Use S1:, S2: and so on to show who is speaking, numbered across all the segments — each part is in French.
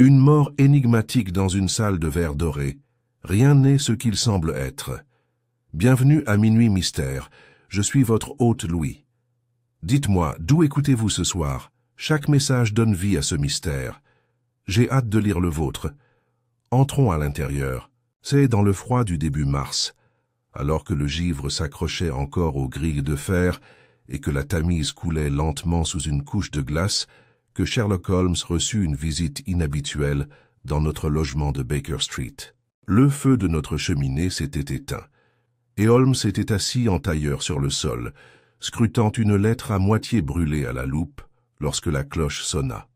S1: Une mort énigmatique dans une salle de verre doré. Rien n'est ce qu'il semble être. Bienvenue à Minuit Mystère. Je suis votre hôte Louis. Dites-moi, d'où écoutez-vous ce soir? Chaque message donne vie à ce mystère. J'ai hâte de lire le vôtre. Entrons à l'intérieur. C'est dans le froid du début mars, alors que le givre s'accrochait encore aux grilles de fer et que la Tamise coulait lentement sous une couche de glace, que Sherlock Holmes reçut une visite inhabituelle dans notre logement de Baker Street. Le feu de notre cheminée s'était éteint, et Holmes était assis en tailleur sur le sol, scrutant une lettre à moitié brûlée à la loupe lorsque la cloche sonna.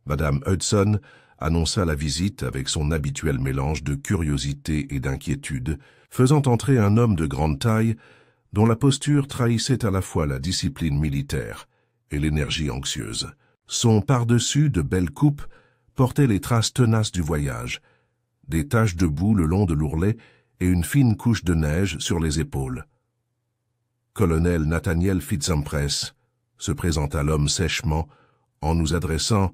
S1: Madame Hudson annonça la visite avec son habituel mélange de curiosité et d'inquiétude, faisant entrer un homme de grande taille dont la posture trahissait à la fois la discipline militaire et l'énergie anxieuse. Son pardessus de belle coupe portait les traces tenaces du voyage, des taches de boue le long de l'ourlet et une fine couche de neige sur les épaules. Colonel Nathaniel Fitz-Impress, se présenta l'homme sèchement, en nous adressant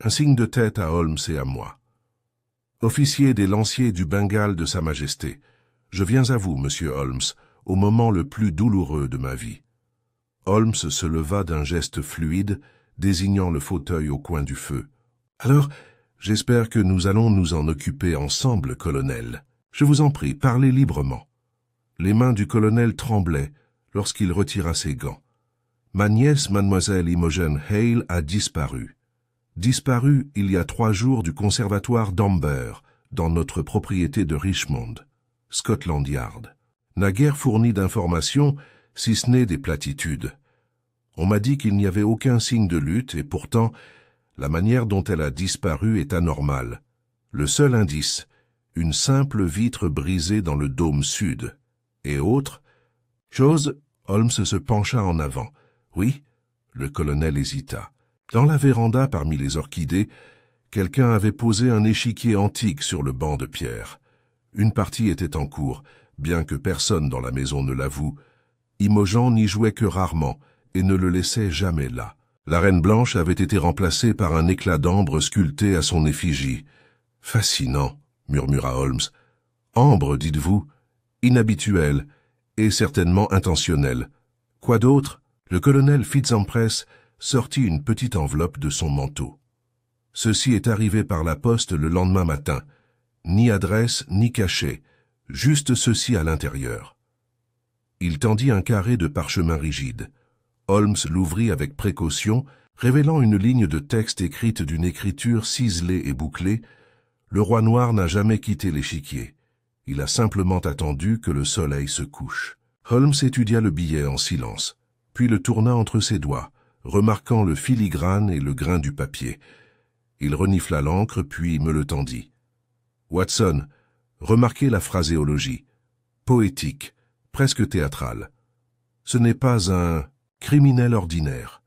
S1: un signe de tête à Holmes et à moi. Officier des lanciers du Bengale de Sa Majesté, je viens à vous, monsieur Holmes, au moment le plus douloureux de ma vie. Holmes se leva d'un geste fluide, désignant le fauteuil au coin du feu. Alors, j'espère que nous allons nous en occuper ensemble, colonel. Je vous en prie, parlez librement. Les mains du colonel tremblaient lorsqu'il retira ses gants. Ma nièce, mademoiselle Imogen Hale, a disparu. Disparu il y a 3 jours du conservatoire d'Amber, dans notre propriété de Richmond, Scotland Yard. N'a guère fourni d'informations, si ce n'est des platitudes. On m'a dit qu'il n'y avait aucun signe de lutte, et pourtant, la manière dont elle a disparu est anormale. Le seul indice, une simple vitre brisée dans le dôme sud. Et autre chose, Holmes se pencha en avant. Oui, le colonel hésita. Dans la véranda parmi les orchidées, quelqu'un avait posé un échiquier antique sur le banc de pierre. Une partie était en cours, bien que personne dans la maison ne l'avoue. Imogen n'y jouait que rarement et ne le laissait jamais là. La Reine Blanche avait été remplacée par un éclat d'ambre sculpté à son effigie. « Fascinant », murmura Holmes. « Ambre, dites-vous? Inhabituel et certainement intentionnel. Quoi d'autre ?» Le colonel Fitz-Impress sortit une petite enveloppe de son manteau. « Ceci est arrivé par la poste le lendemain matin. Ni adresse, ni cachet, juste ceci à l'intérieur. » Il tendit un carré de parchemin rigide. Holmes l'ouvrit avec précaution, révélant une ligne de texte écrite d'une écriture ciselée et bouclée. Le roi noir n'a jamais quitté l'échiquier. Il a simplement attendu que le soleil se couche. Holmes étudia le billet en silence, puis le tourna entre ses doigts, remarquant le filigrane et le grain du papier. Il renifla l'encre, puis me le tendit. « Watson, remarquez la phraséologie. Poétique, presque théâtrale. Ce n'est pas un criminel ordinaire. »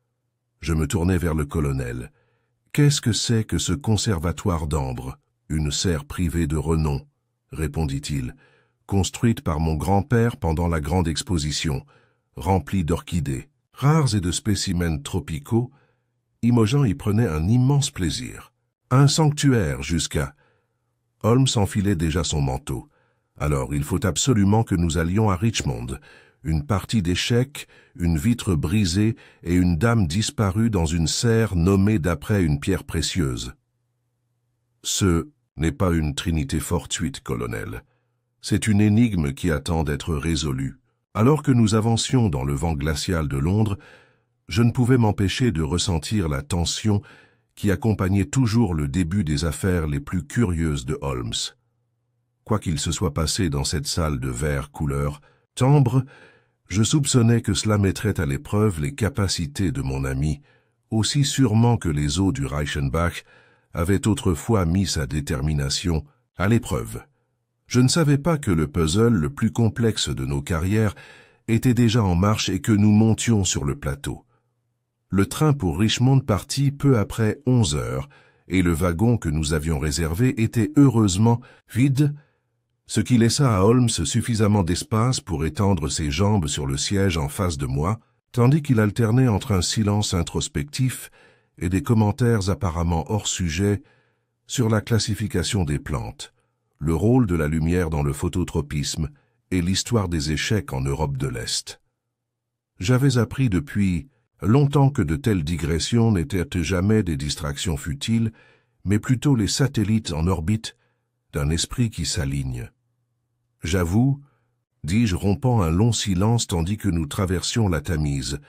S1: Je me tournai vers le colonel. « Qu'est-ce que c'est que ce conservatoire d'Ambre? Une serre privée de renom, » répondit-il, « construite par mon grand-père pendant la grande exposition, remplie d'orchidées. Rares et de spécimens tropicaux, Imogen y prenait un immense plaisir. Un sanctuaire jusqu'à... » Holmes enfilait déjà son manteau. « Alors, il faut absolument que nous allions à Richmond. Une partie d'échecs, une vitre brisée et une dame disparue dans une serre nommée d'après une pierre précieuse. » Ce n'est pas une trinité fortuite, colonel. C'est une énigme qui attend d'être résolue. Alors que nous avancions dans le vent glacial de Londres, je ne pouvais m'empêcher de ressentir la tension qui accompagnait toujours le début des affaires les plus curieuses de Holmes. Quoi qu'il se soit passé dans cette salle de verre couleur timbre, je soupçonnais que cela mettrait à l'épreuve les capacités de mon ami, aussi sûrement que les eaux du Reichenbach avaient autrefois mis sa détermination à l'épreuve. Je ne savais pas que le puzzle le plus complexe de nos carrières était déjà en marche et que nous montions sur le plateau. Le train pour Richmond partit peu après 11 heures, et le wagon que nous avions réservé était heureusement vide, ce qui laissa à Holmes suffisamment d'espace pour étendre ses jambes sur le siège en face de moi, tandis qu'il alternait entre un silence introspectif et des commentaires apparemment hors sujet sur la classification des plantes, le rôle de la lumière dans le phototropisme et l'histoire des échecs en Europe de l'Est. J'avais appris depuis longtemps que de telles digressions n'étaient jamais des distractions futiles, mais plutôt les satellites en orbite d'un esprit qui s'aligne. J'avoue, dis-je rompant un long silence tandis que nous traversions la Tamise,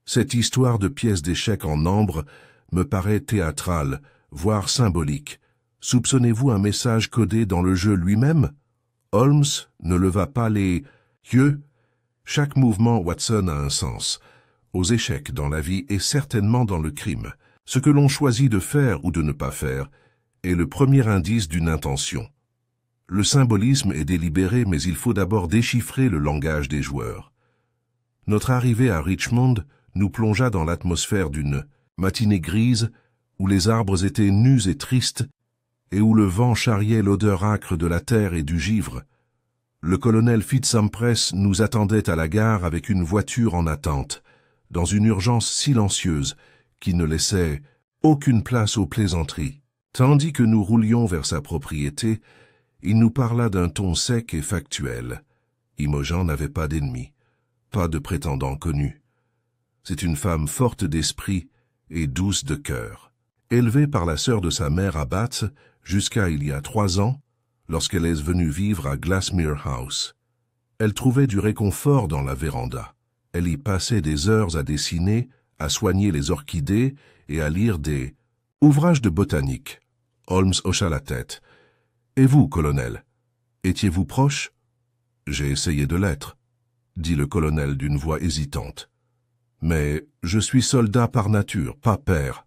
S1: cette histoire de pièces d'échecs en ambre me paraît théâtrale, voire symbolique. Soupçonnez-vous un message codé dans le jeu lui-même? Holmes ne leva pas les yeux. Chaque mouvement, Watson, a un sens. Aux échecs dans la vie et certainement dans le crime. Ce que l'on choisit de faire ou de ne pas faire est le premier indice d'une intention. Le symbolisme est délibéré, mais il faut d'abord déchiffrer le langage des joueurs. Notre arrivée à Richmond nous plongea dans l'atmosphère d'une matinée grise où les arbres étaient nus et tristes et où le vent charriait l'odeur âcre de la terre et du givre. Le colonel Fitzhumpress nous attendait à la gare avec une voiture en attente, dans une urgence silencieuse qui ne laissait aucune place aux plaisanteries. Tandis que nous roulions vers sa propriété, il nous parla d'un ton sec et factuel. Imogen n'avait pas d'ennemis, pas de prétendant connu. C'est une femme forte d'esprit et douce de cœur. Élevée par la sœur de sa mère à Bath jusqu'à il y a 3 ans, lorsqu'elle est venue vivre à Glassmere House. Elle trouvait du réconfort dans la véranda. Elle y passait des heures à dessiner, à soigner les orchidées et à lire des ouvrages de botanique. Holmes hocha la tête. « Et vous, colonel, étiez-vous proche ?»« J'ai essayé de l'être, » dit le colonel d'une voix hésitante. « Mais je suis soldat par nature, pas père.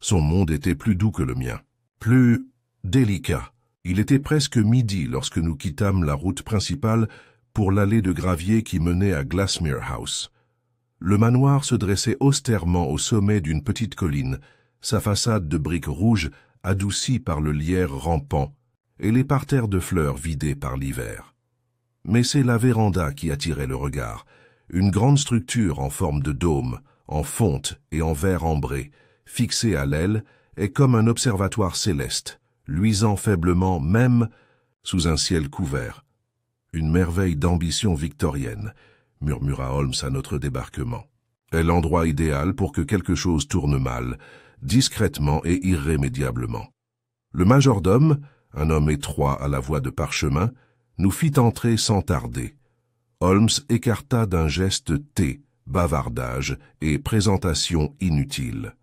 S1: Son monde était plus doux que le mien, plus délicat. Il était presque midi lorsque nous quittâmes la route principale pour l'allée de gravier qui menait à Glassmere House. Le manoir se dressait austèrement au sommet d'une petite colline, sa façade de briques rouges adoucie par le lierre rampant et les parterres de fleurs vidés par l'hiver. Mais c'est la véranda qui attirait le regard, une grande structure en forme de dôme, en fonte et en verre ambré, fixée à l'aile et comme un observatoire céleste, luisant faiblement même sous un ciel couvert. Une merveille d'ambition victorienne, murmura Holmes à notre débarquement. Est l'endroit idéal pour que quelque chose tourne mal, discrètement et irrémédiablement. Le majordome, un homme étroit à la voix de parchemin, nous fit entrer sans tarder. Holmes écarta d'un geste bavardage et présentation inutile.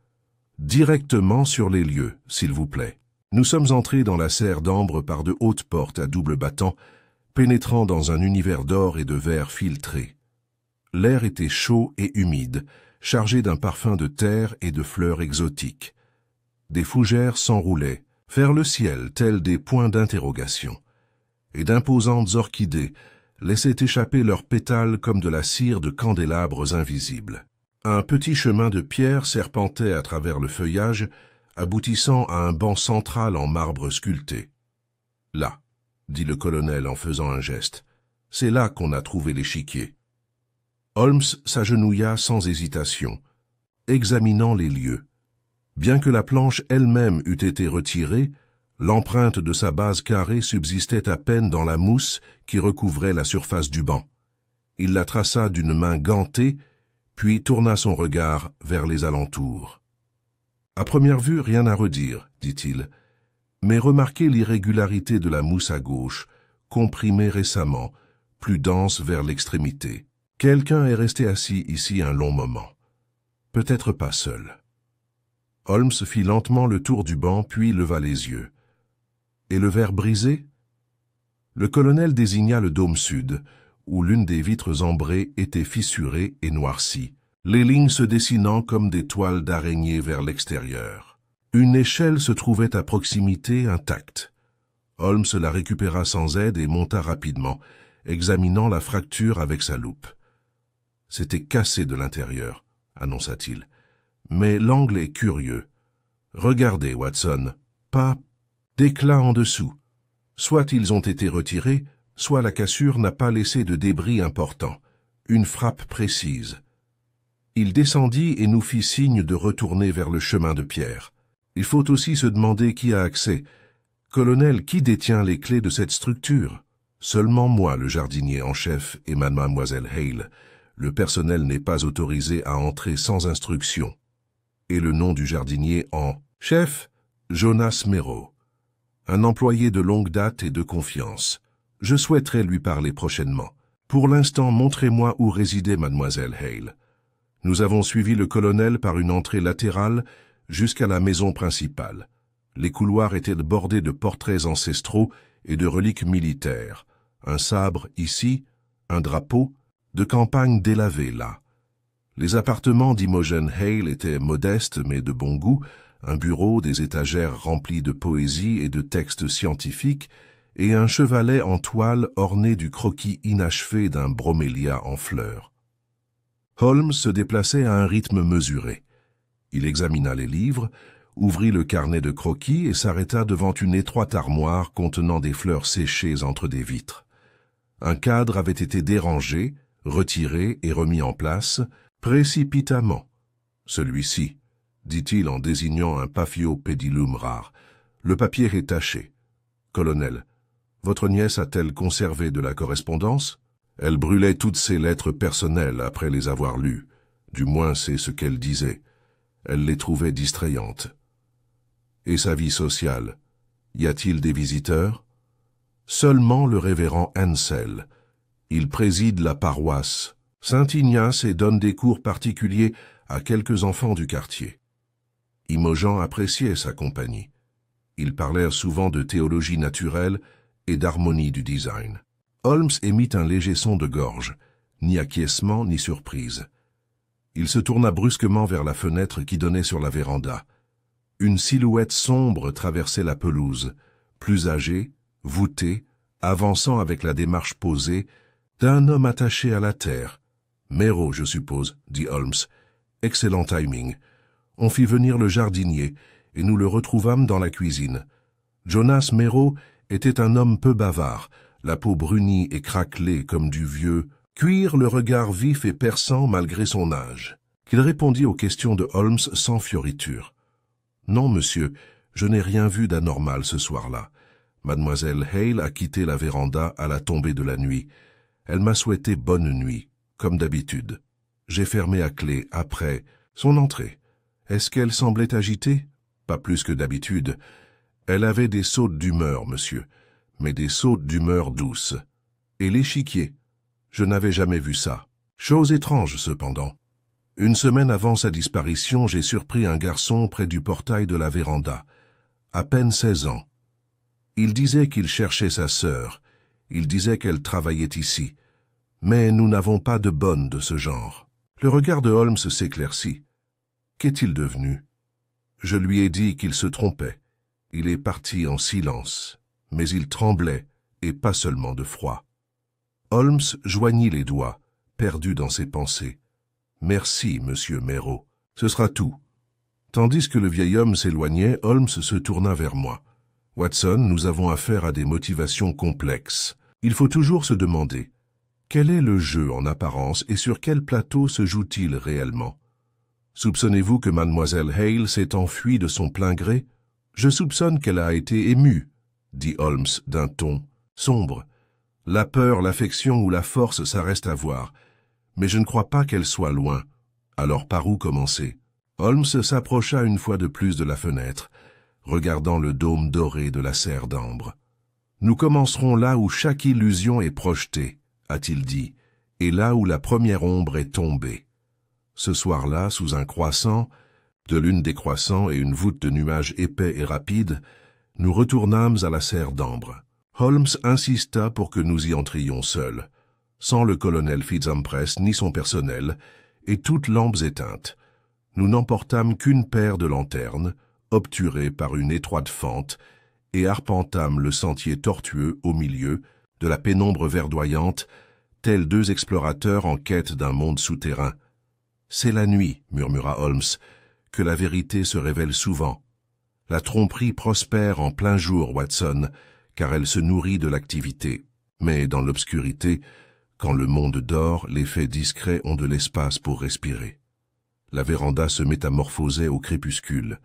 S1: Directement sur les lieux, s'il vous plaît. Nous sommes entrés dans la serre d'ambre par de hautes portes à double battant, pénétrant dans un univers d'or et de verre filtré. L'air était chaud et humide, chargé d'un parfum de terre et de fleurs exotiques. Des fougères s'enroulaient, vers le ciel tels des points d'interrogation, et d'imposantes orchidées laissaient échapper leurs pétales comme de la cire de candélabres invisibles. Un petit chemin de pierre serpentait à travers le feuillage, aboutissant à un banc central en marbre sculpté. « Là », dit le colonel en faisant un geste, « c'est là qu'on a trouvé l'échiquier. » Holmes s'agenouilla sans hésitation, examinant les lieux. Bien que la planche elle-même eût été retirée, l'empreinte de sa base carrée subsistait à peine dans la mousse qui recouvrait la surface du banc. Il la traça d'une main gantée, puis tourna son regard vers les alentours. « À première vue, rien à redire, dit-il, mais remarquez l'irrégularité de la mousse à gauche, comprimée récemment, plus dense vers l'extrémité. Quelqu'un est resté assis ici un long moment. Peut-être pas seul. » Holmes fit lentement le tour du banc, puis leva les yeux. « Et le verre brisé ?» Le colonel désigna le dôme sud, où l'une des vitres ambrées était fissurée et noircie, les lignes se dessinant comme des toiles d'araignée vers l'extérieur. Une échelle se trouvait à proximité intacte. Holmes la récupéra sans aide et monta rapidement, examinant la fracture avec sa loupe. « C'était cassé de l'intérieur, » annonça-t-il. « Mais l'angle est curieux. Regardez, Watson, pas d'éclat en dessous. Soit ils ont été retirés, soit la cassure n'a pas laissé de débris importants. Une frappe précise. » Il descendit et nous fit signe de retourner vers le chemin de pierre. Il faut aussi se demander qui a accès. Colonel, qui détient les clés de cette structure? Seulement moi, le jardinier en chef, et mademoiselle Hale. Le personnel n'est pas autorisé à entrer sans instruction. Et le nom du jardinier en chef? Jonas Méraud. Un employé de longue date et de confiance. Je souhaiterais lui parler prochainement. Pour l'instant, montrez-moi où résidait mademoiselle Hale. Nous avons suivi le colonel par une entrée latérale jusqu'à la maison principale. Les couloirs étaient bordés de portraits ancestraux et de reliques militaires. Un sabre ici, un drapeau, de campagne délavé là. Les appartements d'Imogen Hale étaient modestes mais de bon goût, un bureau, des étagères remplies de poésie et de textes scientifiques, et un chevalet en toile orné du croquis inachevé d'un bromélia en fleurs. Holmes se déplaçait à un rythme mesuré. Il examina les livres, ouvrit le carnet de croquis et s'arrêta devant une étroite armoire contenant des fleurs séchées entre des vitres. Un cadre avait été dérangé, retiré et remis en place, précipitamment. Celui-ci, dit-il en désignant un Paphiopedilum rare. Le papier est taché. Colonel, votre nièce a-t-elle conservé de la correspondance? Elle brûlait toutes ses lettres personnelles après les avoir lues. Du moins, c'est ce qu'elle disait. Elle les trouvait distrayantes. Et sa vie sociale? Y a-t-il des visiteurs? Seulement le révérend Ansel. Il préside la paroisse Saint-Ignace et donne des cours particuliers à quelques enfants du quartier. Imogen appréciait sa compagnie. Ils parlèrent souvent de théologie naturelle et d'harmonie du design. Holmes émit un léger son de gorge, ni acquiescement ni surprise. Il se tourna brusquement vers la fenêtre qui donnait sur la véranda. Une silhouette sombre traversait la pelouse, plus âgée, voûtée, avançant avec la démarche posée, d'un homme attaché à la terre. « Méraud, je suppose, » dit Holmes. « Excellent timing. On fit venir le jardinier, et nous le retrouvâmes dans la cuisine. Jonas Méraud était un homme peu bavard, la peau brunie et craquelée comme du vieux, cuir, le regard vif et perçant malgré son âge. Qu'il répondit aux questions de Holmes sans fioriture. « Non, monsieur, je n'ai rien vu d'anormal ce soir-là. Mademoiselle Hale a quitté la véranda à la tombée de la nuit. Elle m'a souhaité bonne nuit, comme d'habitude. J'ai fermé à clé après son entrée. Est-ce qu'elle semblait agitée? Pas plus que d'habitude. Elle avait des sautes d'humeur, monsieur, mais des sautes d'humeur douce. Et l'échiquier? Je n'avais jamais vu ça. Chose étrange, cependant. Une semaine avant sa disparition, j'ai surpris un garçon près du portail de la véranda. À peine 16 ans. Il disait qu'il cherchait sa sœur. Il disait qu'elle travaillait ici. Mais nous n'avons pas de bonne de ce genre. Le regard de Holmes s'éclaircit. Qu'est-il devenu? Je lui ai dit qu'il se trompait. Il est parti en silence, mais il tremblait, et pas seulement de froid. Holmes joignit les doigts, perdu dans ses pensées. « Merci, monsieur Méraud. Ce sera tout. » Tandis que le vieil homme s'éloignait, Holmes se tourna vers moi. « Watson, nous avons affaire à des motivations complexes. Il faut toujours se demander, quel est le jeu en apparence et sur quel plateau se joue-t-il réellement? Soupçonnez-vous que mademoiselle Hale s'est enfuie de son plein gré? Je soupçonne qu'elle a été émue, dit Holmes d'un ton sombre. La peur, l'affection ou la force, ça reste à voir. Mais je ne crois pas qu'elle soit loin. Alors par où commencer? Holmes s'approcha une fois de plus de la fenêtre, regardant le dôme doré de la serre d'ambre. Nous commencerons là où chaque illusion est projetée, a-t-il dit, et là où la première ombre est tombée. Ce soir-là, sous un croissant, de lune décroissant et une voûte de nuages épais et rapides, nous retournâmes à la serre d'ambre. Holmes insista pour que nous y entrions seuls, sans le colonel Fitz-Humpress ni son personnel, et toutes lampes éteintes. Nous n'emportâmes qu'une paire de lanternes, obturées par une étroite fente, et arpentâmes le sentier tortueux au milieu de la pénombre verdoyante, tels deux explorateurs en quête d'un monde souterrain. « C'est la nuit, » murmura Holmes, « que la vérité se révèle souvent. La tromperie prospère en plein jour, Watson, car elle se nourrit de l'activité. Mais dans l'obscurité, quand le monde dort, les faits discrets ont de l'espace pour respirer. » La véranda se métamorphosait au crépuscule.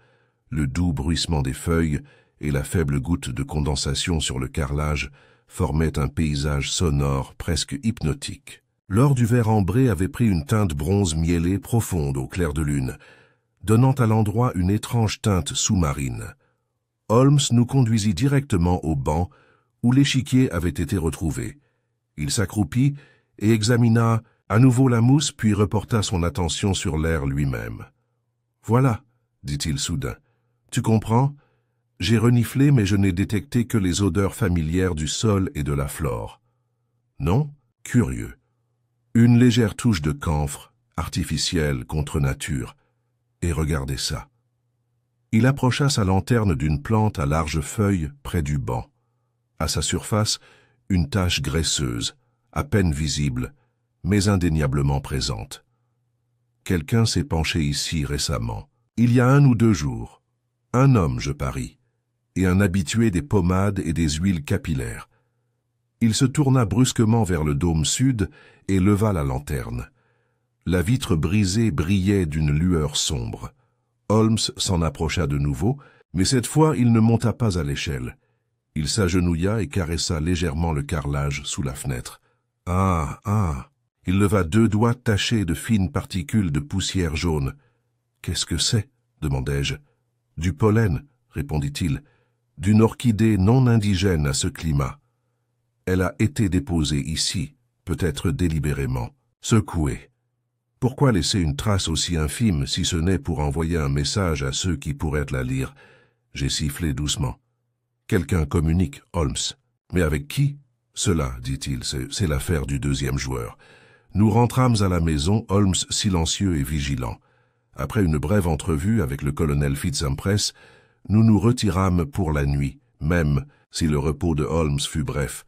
S1: Le doux bruissement des feuilles et la faible goutte de condensation sur le carrelage formaient un paysage sonore presque hypnotique. L'or du verre ambré avait pris une teinte bronze mielée profonde au clair de lune, donnant à l'endroit une étrange teinte sous-marine. Holmes nous conduisit directement au banc où l'échiquier avait été retrouvé. Il s'accroupit et examina à nouveau la mousse, puis reporta son attention sur l'air lui-même. « Voilà, dit-il soudain. Tu comprends? J'ai reniflé, mais je n'ai détecté que les odeurs familières du sol et de la flore. Non? Curieux. Une légère touche de camphre, artificielle contre nature. Et regardez ça. » Il approcha sa lanterne d'une plante à larges feuilles près du banc. À sa surface, une tache graisseuse, à peine visible, mais indéniablement présente. Quelqu'un s'est penché ici récemment, il y a 1 ou 2 jours. Un homme, je parie, et un habitué des pommades et des huiles capillaires. Il se tourna brusquement vers le dôme sud et leva la lanterne. La vitre brisée brillait d'une lueur sombre. Holmes s'en approcha de nouveau, mais cette fois il ne monta pas à l'échelle. Il s'agenouilla et caressa légèrement le carrelage sous la fenêtre. « Ah, ah !» Il leva 2 doigts tachés de fines particules de poussière jaune. « Qu'est-ce que c'est ?» demandai-je. « Du pollen, » répondit-il, « d'une orchidée non indigène à ce climat. Elle a été déposée ici, peut-être délibérément, secouée. Pourquoi laisser une trace aussi infime si ce n'est pour envoyer un message à ceux qui pourraient la lire? J'ai sifflé doucement. Quelqu'un communique, Holmes. Mais avec qui? Cela, dit-il, c'est l'affaire du 2e joueur. Nous rentrâmes à la maison, Holmes silencieux et vigilant. Après une brève entrevue avec le colonel Fitzimpress, nous nous retirâmes pour la nuit, même si le repos de Holmes fut bref.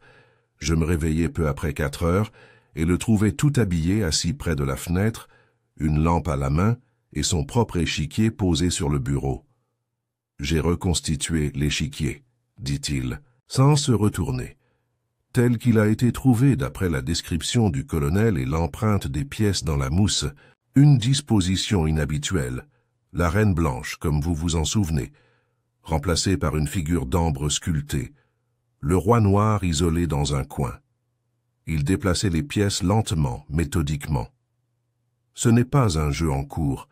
S1: Je me réveillai peu après 4 heures, et le trouvai tout habillé assis près de la fenêtre, une lampe à la main et son propre échiquier posé sur le bureau. « J'ai reconstitué l'échiquier, » dit-il, sans se retourner. Tel qu'il a été trouvé d'après la description du colonel et l'empreinte des pièces dans la mousse, une disposition inhabituelle, la reine blanche, comme vous vous en souvenez, remplacée par une figure d'ambre sculptée, le roi noir isolé dans un coin. Il déplaçait les pièces lentement, méthodiquement. Ce n'est pas un jeu en cours,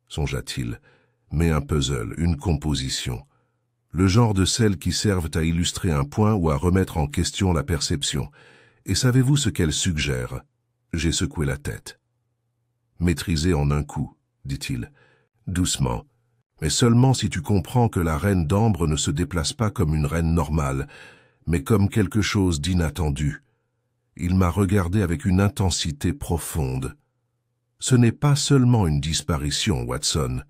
S1: songea-t-il, mais un puzzle, une composition. Le genre de celles qui servent à illustrer un point ou à remettre en question la perception. Et savez-vous ce qu'elle suggère? J'ai secoué la tête. Maîtrisé en un coup, dit-il, doucement, mais seulement si tu comprends que la reine d'ambre ne se déplace pas comme une reine normale, mais comme quelque chose d'inattendu. Il m'a regardé avec une intensité profonde. Ce n'est pas seulement une disparition, Watson,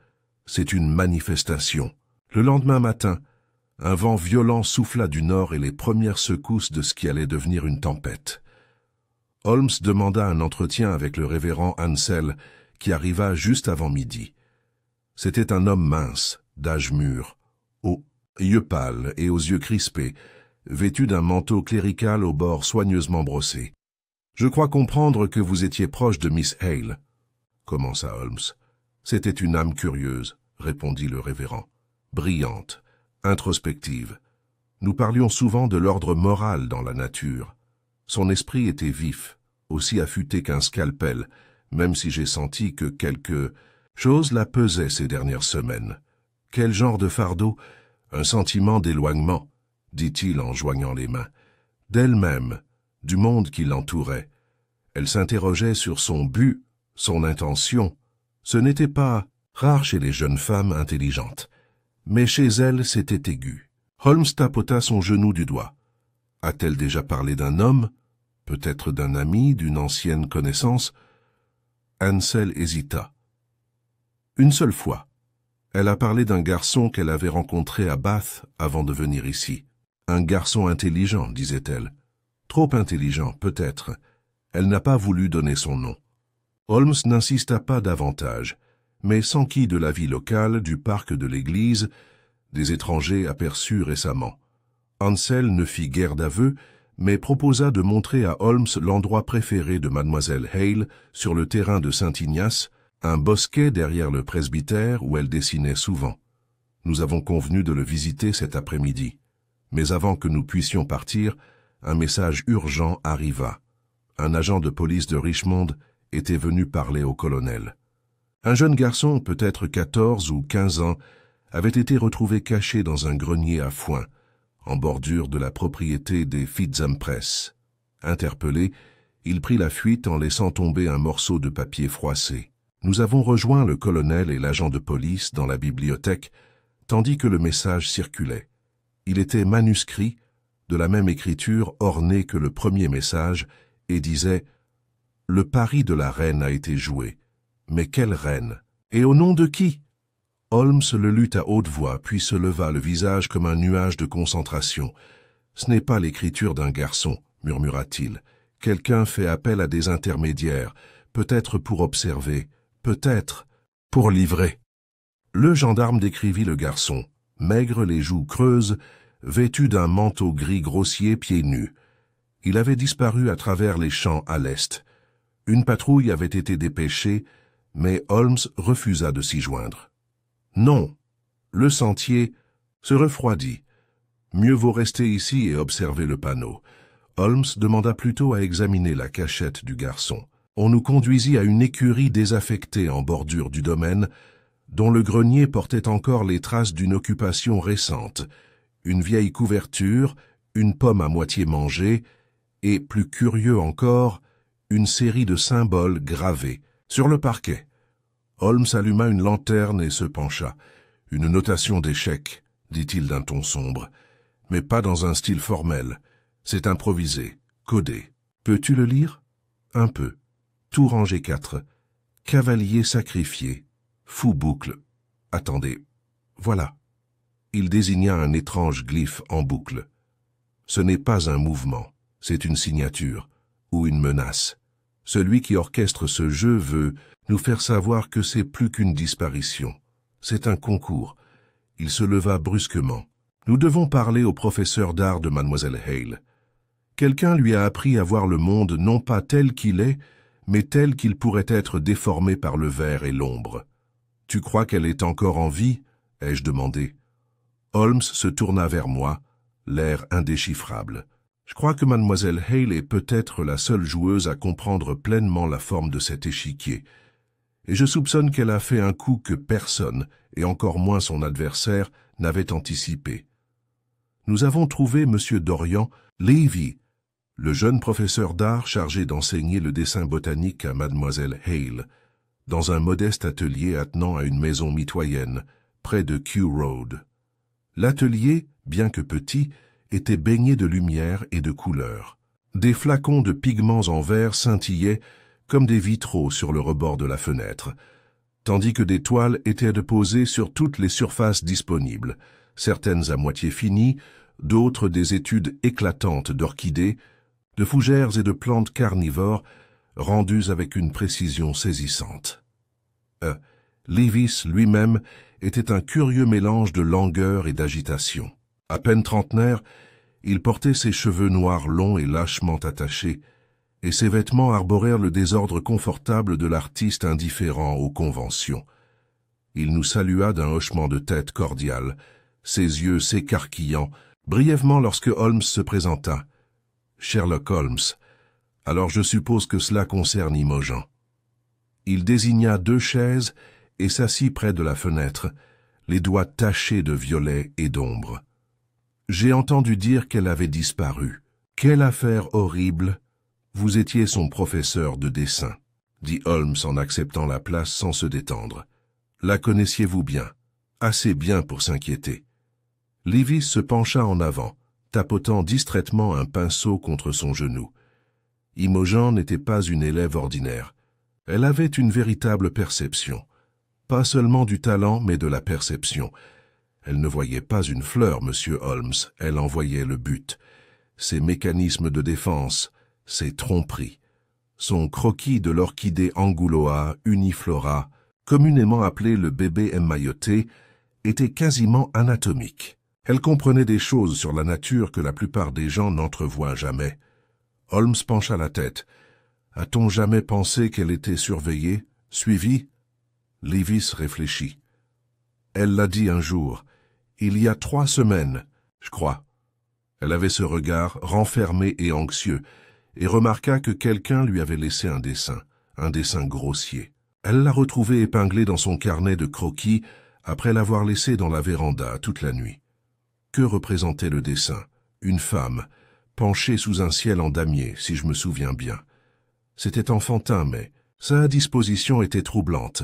S1: c'est une manifestation. Le lendemain matin, un vent violent souffla du nord et les premières secousses de ce qui allait devenir une tempête. Holmes demanda un entretien avec le révérend Ansel, qui arriva juste avant midi. C'était un homme mince, d'âge mûr, aux yeux pâles et aux yeux crispés, vêtu d'un manteau clérical aux bords soigneusement brossés. « Je crois comprendre que vous étiez proche de Miss Hale, » commença Holmes. « C'était une âme curieuse, » répondit le révérend, « brillante, introspective. Nous parlions souvent de l'ordre moral dans la nature. Son esprit était vif, aussi affûté qu'un scalpel, même si j'ai senti que quelque chose la pesait ces dernières semaines. Quel genre de fardeau? Un sentiment d'éloignement, dit-il en joignant les mains, d'elle-même, du monde qui l'entourait. Elle s'interrogeait sur son but, son intention. Ce n'était pas rare chez les jeunes femmes intelligentes, mais chez elle c'était aigu. Holmes tapota son genou du doigt. A-t-elle déjà parlé d'un homme? Peut-être d'un ami, d'une ancienne connaissance? Ansel hésita. Une seule fois. Elle a parlé d'un garçon qu'elle avait rencontré à Bath avant de venir ici. Un garçon intelligent, disait-elle. Trop intelligent, peut-être. Elle n'a pas voulu donner son nom. Holmes n'insista pas davantage, mais s'enquit de la vie locale, du parc de l'église, des étrangers aperçus récemment. Ansel ne fit guère d'aveu, mais proposa de montrer à Holmes l'endroit préféré de mademoiselle Hale sur le terrain de Saint-Ignace, un bosquet derrière le presbytère où elle dessinait souvent. Nous avons convenu de le visiter cet après-midi. Mais avant que nous puissions partir, un message urgent arriva. Un agent de police de Richmond était venu parler au colonel. Un jeune garçon, peut-être 14 ou 15 ans, avait été retrouvé caché dans un grenier à foin, en bordure de la propriété des Fitzampres. Interpellé, il prit la fuite en laissant tomber un morceau de papier froissé. Nous avons rejoint le colonel et l'agent de police dans la bibliothèque, tandis que le message circulait. Il était manuscrit, de la même écriture ornée que le premier message, et disait « Le pari de la reine a été joué. Mais quelle reine? Et au nom de qui ?» Holmes le lut à haute voix, puis se leva le visage comme un nuage de concentration. « Ce n'est pas l'écriture d'un garçon, » murmura-t-il. « Quelqu'un fait appel à des intermédiaires, peut-être pour observer, peut-être pour livrer. » Le gendarme décrivit le garçon, maigre, les joues creuses, vêtu d'un manteau gris grossier, pieds nus. Il avait disparu à travers les champs à l'est. Une patrouille avait été dépêchée, mais Holmes refusa de s'y joindre. Non, le sentier se refroidit. Mieux vaut rester ici et observer le panneau. Holmes demanda plutôt à examiner la cachette du garçon. On nous conduisit à une écurie désaffectée en bordure du domaine, dont le grenier portait encore les traces d'une occupation récente, une vieille couverture, une pomme à moitié mangée, et, plus curieux encore, une série de symboles gravés sur le parquet. Holmes alluma une lanterne et se pencha. « Une notation d'échec, » dit-il d'un ton sombre, « mais pas dans un style formel. C'est improvisé, codé. Peux-tu le lire ? » Un peu. Tout rangé 4. Cavalier sacrifié. Fou boucle. Attendez. Voilà. Il désigna un étrange glyphe en boucle. Ce n'est pas un mouvement, c'est une signature, ou une menace. Celui qui orchestre ce jeu veut nous faire savoir que c'est plus qu'une disparition. C'est un concours. Il se leva brusquement. Nous devons parler au professeur d'art de Mademoiselle Hale. Quelqu'un lui a appris à voir le monde non pas tel qu'il est, mais tel qu'il pourrait être déformé par le verre et l'ombre. « Tu crois qu'elle est encore en vie ?» ai-je demandé. Holmes se tourna vers moi, l'air indéchiffrable. Je crois que Mademoiselle Hale est peut-être la seule joueuse à comprendre pleinement la forme de cet échiquier, et je soupçonne qu'elle a fait un coup que personne, et encore moins son adversaire, n'avait anticipé. Nous avons trouvé M. Dorian Levy, le jeune professeur d'art chargé d'enseigner le dessin botanique à Mademoiselle Hale, dans un modeste atelier attenant à une maison mitoyenne, près de Kew Road. L'atelier, bien que petit, était baigné de lumière et de couleurs. Des flacons de pigments en verre scintillaient comme des vitraux sur le rebord de la fenêtre, tandis que des toiles étaient déposées sur toutes les surfaces disponibles, certaines à moitié finies, d'autres des études éclatantes d'orchidées, de fougères et de plantes carnivores, rendues avec une précision saisissante. Levis lui-même était un curieux mélange de langueur et d'agitation. À peine trentenaire, il portait ses cheveux noirs longs et lâchement attachés, et ses vêtements arborèrent le désordre confortable de l'artiste indifférent aux conventions. Il nous salua d'un hochement de tête cordial, ses yeux s'écarquillant, brièvement lorsque Holmes se présenta. « Sherlock Holmes, alors je suppose que cela concerne Imogen. » Il désigna 2 chaises et s'assit près de la fenêtre, les doigts tachés de violet et d'ombre. « J'ai entendu dire qu'elle avait disparu. Quelle affaire horrible! Vous étiez son professeur de dessin, » dit Holmes en acceptant la place sans se détendre. « La connaissiez-vous bien? Assez bien pour s'inquiéter. » Levis se pencha en avant, tapotant distraitement un pinceau contre son genou. Imogen n'était pas une élève ordinaire. Elle avait une véritable perception. Pas seulement du talent, mais de la perception. Elle ne voyait pas une fleur, monsieur Holmes, elle en voyait le but. Ses mécanismes de défense, ses tromperies. Son croquis de l'orchidée Anguloa uniflora, communément appelé le bébé émailloté, était quasiment anatomique. Elle comprenait des choses sur la nature que la plupart des gens n'entrevoient jamais. Holmes pencha la tête. A-t-on jamais pensé qu'elle était surveillée, suivie? Levis réfléchit. Elle l'a dit un jour, Il y a 3 semaines, je crois. Elle avait ce regard renfermé et anxieux, et remarqua que quelqu'un lui avait laissé un dessin grossier. Elle l'a retrouvé épinglé dans son carnet de croquis après l'avoir laissé dans la véranda toute la nuit. Que représentait le dessin? Une femme, penchée sous un ciel en damier, si je me souviens bien. C'était enfantin, mais sa disposition était troublante.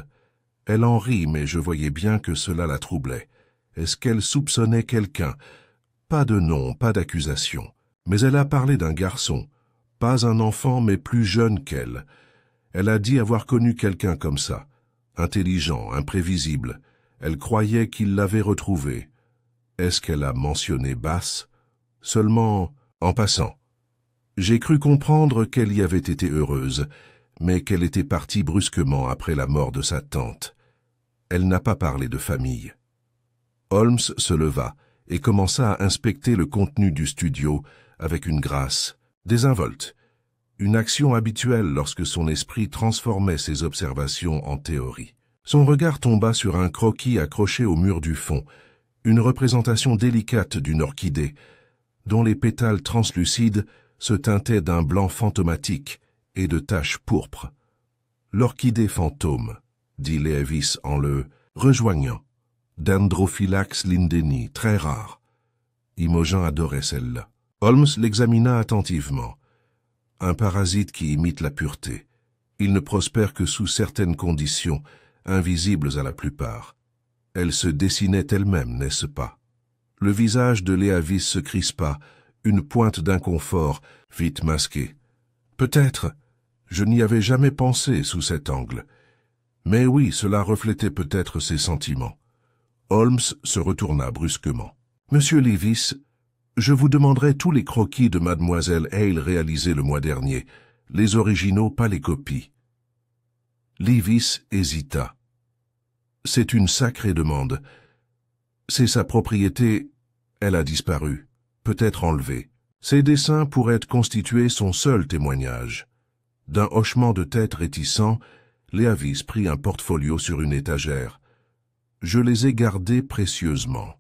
S1: Elle en rit, mais je voyais bien que cela la troublait. Est-ce qu'elle soupçonnait quelqu'un? Pas de nom, pas d'accusation. Mais elle a parlé d'un garçon, pas un enfant, mais plus jeune qu'elle. Elle a dit avoir connu quelqu'un comme ça, intelligent, imprévisible. Elle croyait qu'il l'avait retrouvé. Est-ce qu'elle a mentionné Bass? Seulement en passant. J'ai cru comprendre qu'elle y avait été heureuse, mais qu'elle était partie brusquement après la mort de sa tante. Elle n'a pas parlé de famille. Holmes se leva et commença à inspecter le contenu du studio avec une grâce désinvolte, une action habituelle lorsque son esprit transformait ses observations en théorie. Son regard tomba sur un croquis accroché au mur du fond, une représentation délicate d'une orchidée, dont les pétales translucides se teintaient d'un blanc fantomatique et de taches pourpres. « L'orchidée fantôme », dit Leavis en le rejoignant. « Dendrophylax lindeni, très rare. » Imogen adorait celle-là. Holmes l'examina attentivement. Un parasite qui imite la pureté. Il ne prospère que sous certaines conditions, invisibles à la plupart. Elle se dessinait elle-même, n'est-ce pas? Le visage de Leavis se crispa, une pointe d'inconfort, vite masquée. Peut-être, je n'y avais jamais pensé sous cet angle. Mais oui, cela reflétait peut-être ses sentiments. Holmes se retourna brusquement. « Monsieur Leavis, je vous demanderai tous les croquis de mademoiselle Hale réalisés le mois dernier, les originaux, pas les copies. » Leavis hésita. « C'est une sacrée demande. C'est sa propriété, elle a disparu, peut-être enlevée. Ces dessins pourraient constituer son seul témoignage. » D'un hochement de tête réticent, Leavis prit un portfolio sur une étagère. « Je les ai gardés précieusement.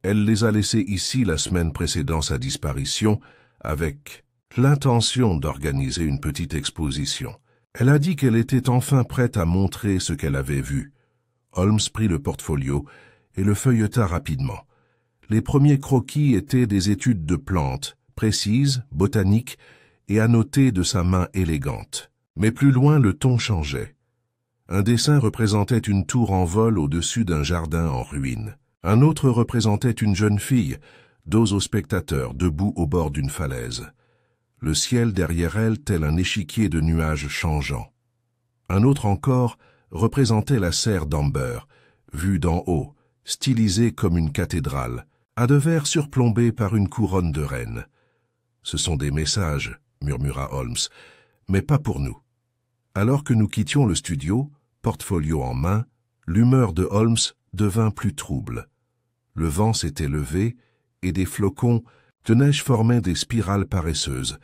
S1: Elle les a laissés ici la semaine précédant sa disparition, avec l'intention d'organiser une petite exposition. Elle a dit qu'elle était enfin prête à montrer ce qu'elle avait vu. » Holmes prit le portfolio et le feuilleta rapidement. Les premiers croquis étaient des études de plantes, précises, botaniques, et annotées de sa main élégante. Mais plus loin, le ton changeait. Un dessin représentait une tour en vol au-dessus d'un jardin en ruine. Un autre représentait une jeune fille, dos aux spectateurs, debout au bord d'une falaise. Le ciel derrière elle tel un échiquier de nuages changeants. Un autre encore représentait la serre d'Amber, vue d'en haut, stylisée comme une cathédrale, à devers surplombée par une couronne de reines. « Ce sont des messages, » murmura Holmes, « mais pas pour nous. » Alors que nous quittions le studio, portfolio en main, l'humeur de Holmes devint plus trouble. Le vent s'était levé et des flocons de neige formaient des spirales paresseuses,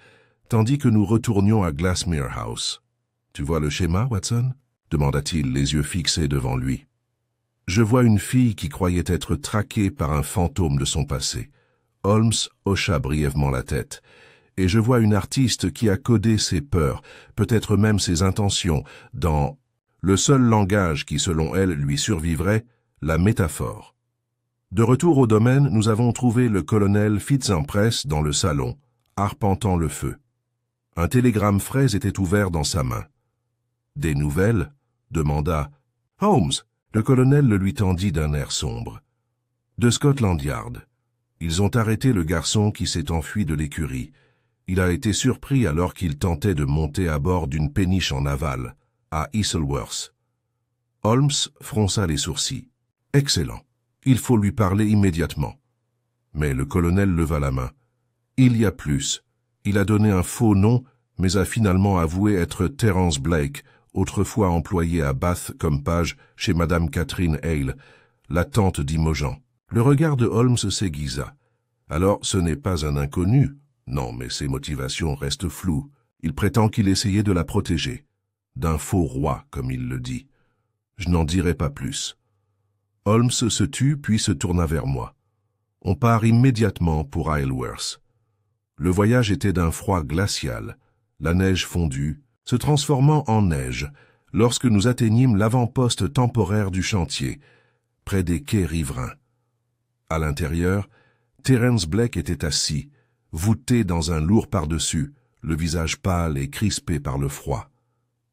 S1: tandis que nous retournions à Glassmere House. « Tu vois le schéma, Watson ?» demanda-t-il, les yeux fixés devant lui. « Je vois une fille qui croyait être traquée par un fantôme de son passé. » Holmes hocha brièvement la tête. « Et je vois une artiste qui a codé ses peurs, peut-être même ses intentions, dans le seul langage qui, selon elle, lui survivrait, la métaphore. » De retour au domaine, nous avons trouvé le colonel Fitzimpress dans le salon, arpentant le feu. Un télégramme frais était ouvert dans sa main. « Des nouvelles ?» demanda Holmes. Le colonel le lui tendit d'un air sombre. « De Scotland Yard. Ils ont arrêté le garçon qui s'est enfui de l'écurie. Il a été surpris alors qu'il tentait de monter à bord d'une péniche en aval, à Isleworth. » Holmes fronça les sourcils. « Excellent. Il faut lui parler immédiatement. » Mais le colonel leva la main. « Il y a plus. Il a donné un faux nom, mais a finalement avoué être Terence Blake, autrefois employé à Bath comme page chez Madame Catherine Hale, la tante d'Imogen. » Le regard de Holmes s'aiguisa. « Alors, ce n'est pas un inconnu. Non, mais ses motivations restent floues. Il prétend qu'il essayait de la protéger. D'un faux roi, comme il le dit. Je n'en dirai pas plus. » Holmes se tut, puis se tourna vers moi. On part immédiatement pour Isleworth. Le voyage était d'un froid glacial, la neige fondue, se transformant en neige, lorsque nous atteignîmes l'avant-poste temporaire du chantier, près des quais riverains. À l'intérieur, Terence Blake était assis, voûté dans un lourd pardessus, le visage pâle et crispé par le froid.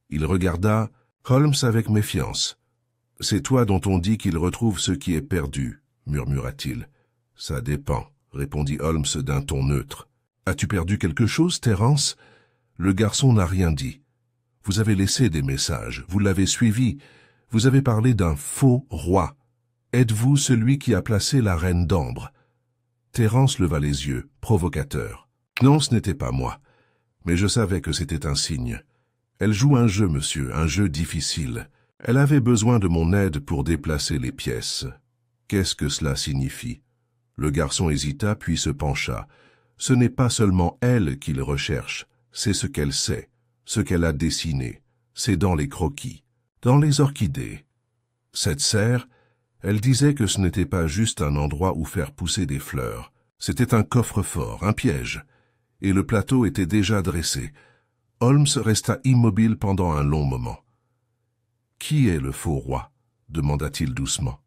S1: Il regarda Holmes avec méfiance. « C'est toi dont on dit qu'il retrouve ce qui est perdu, » murmura-t-il. « Ça dépend, » répondit Holmes d'un ton neutre. « As-tu perdu quelque chose, Terence ?» Le garçon n'a rien dit. « Vous avez laissé des messages, vous l'avez suivi, vous avez parlé d'un faux roi. Êtes-vous celui qui a placé la reine d'Ambre ?» Terence leva les yeux, provocateur. « Non, ce n'était pas moi. Mais je savais que c'était un signe. Elle joue un jeu, monsieur, un jeu difficile. Elle avait besoin de mon aide pour déplacer les pièces. Qu'est-ce que cela signifie ?» Le garçon hésita, puis se pencha. « Ce n'est pas seulement elle qu'il recherche, c'est ce qu'elle sait, ce qu'elle a dessiné. C'est dans les croquis, dans les orchidées. Cette serre, elle disait que ce n'était pas juste un endroit où faire pousser des fleurs. C'était un coffre-fort, un piège. Et le plateau était déjà dressé. » Holmes resta immobile pendant un long moment. « Qui est le faux roi ?» demanda-t-il doucement.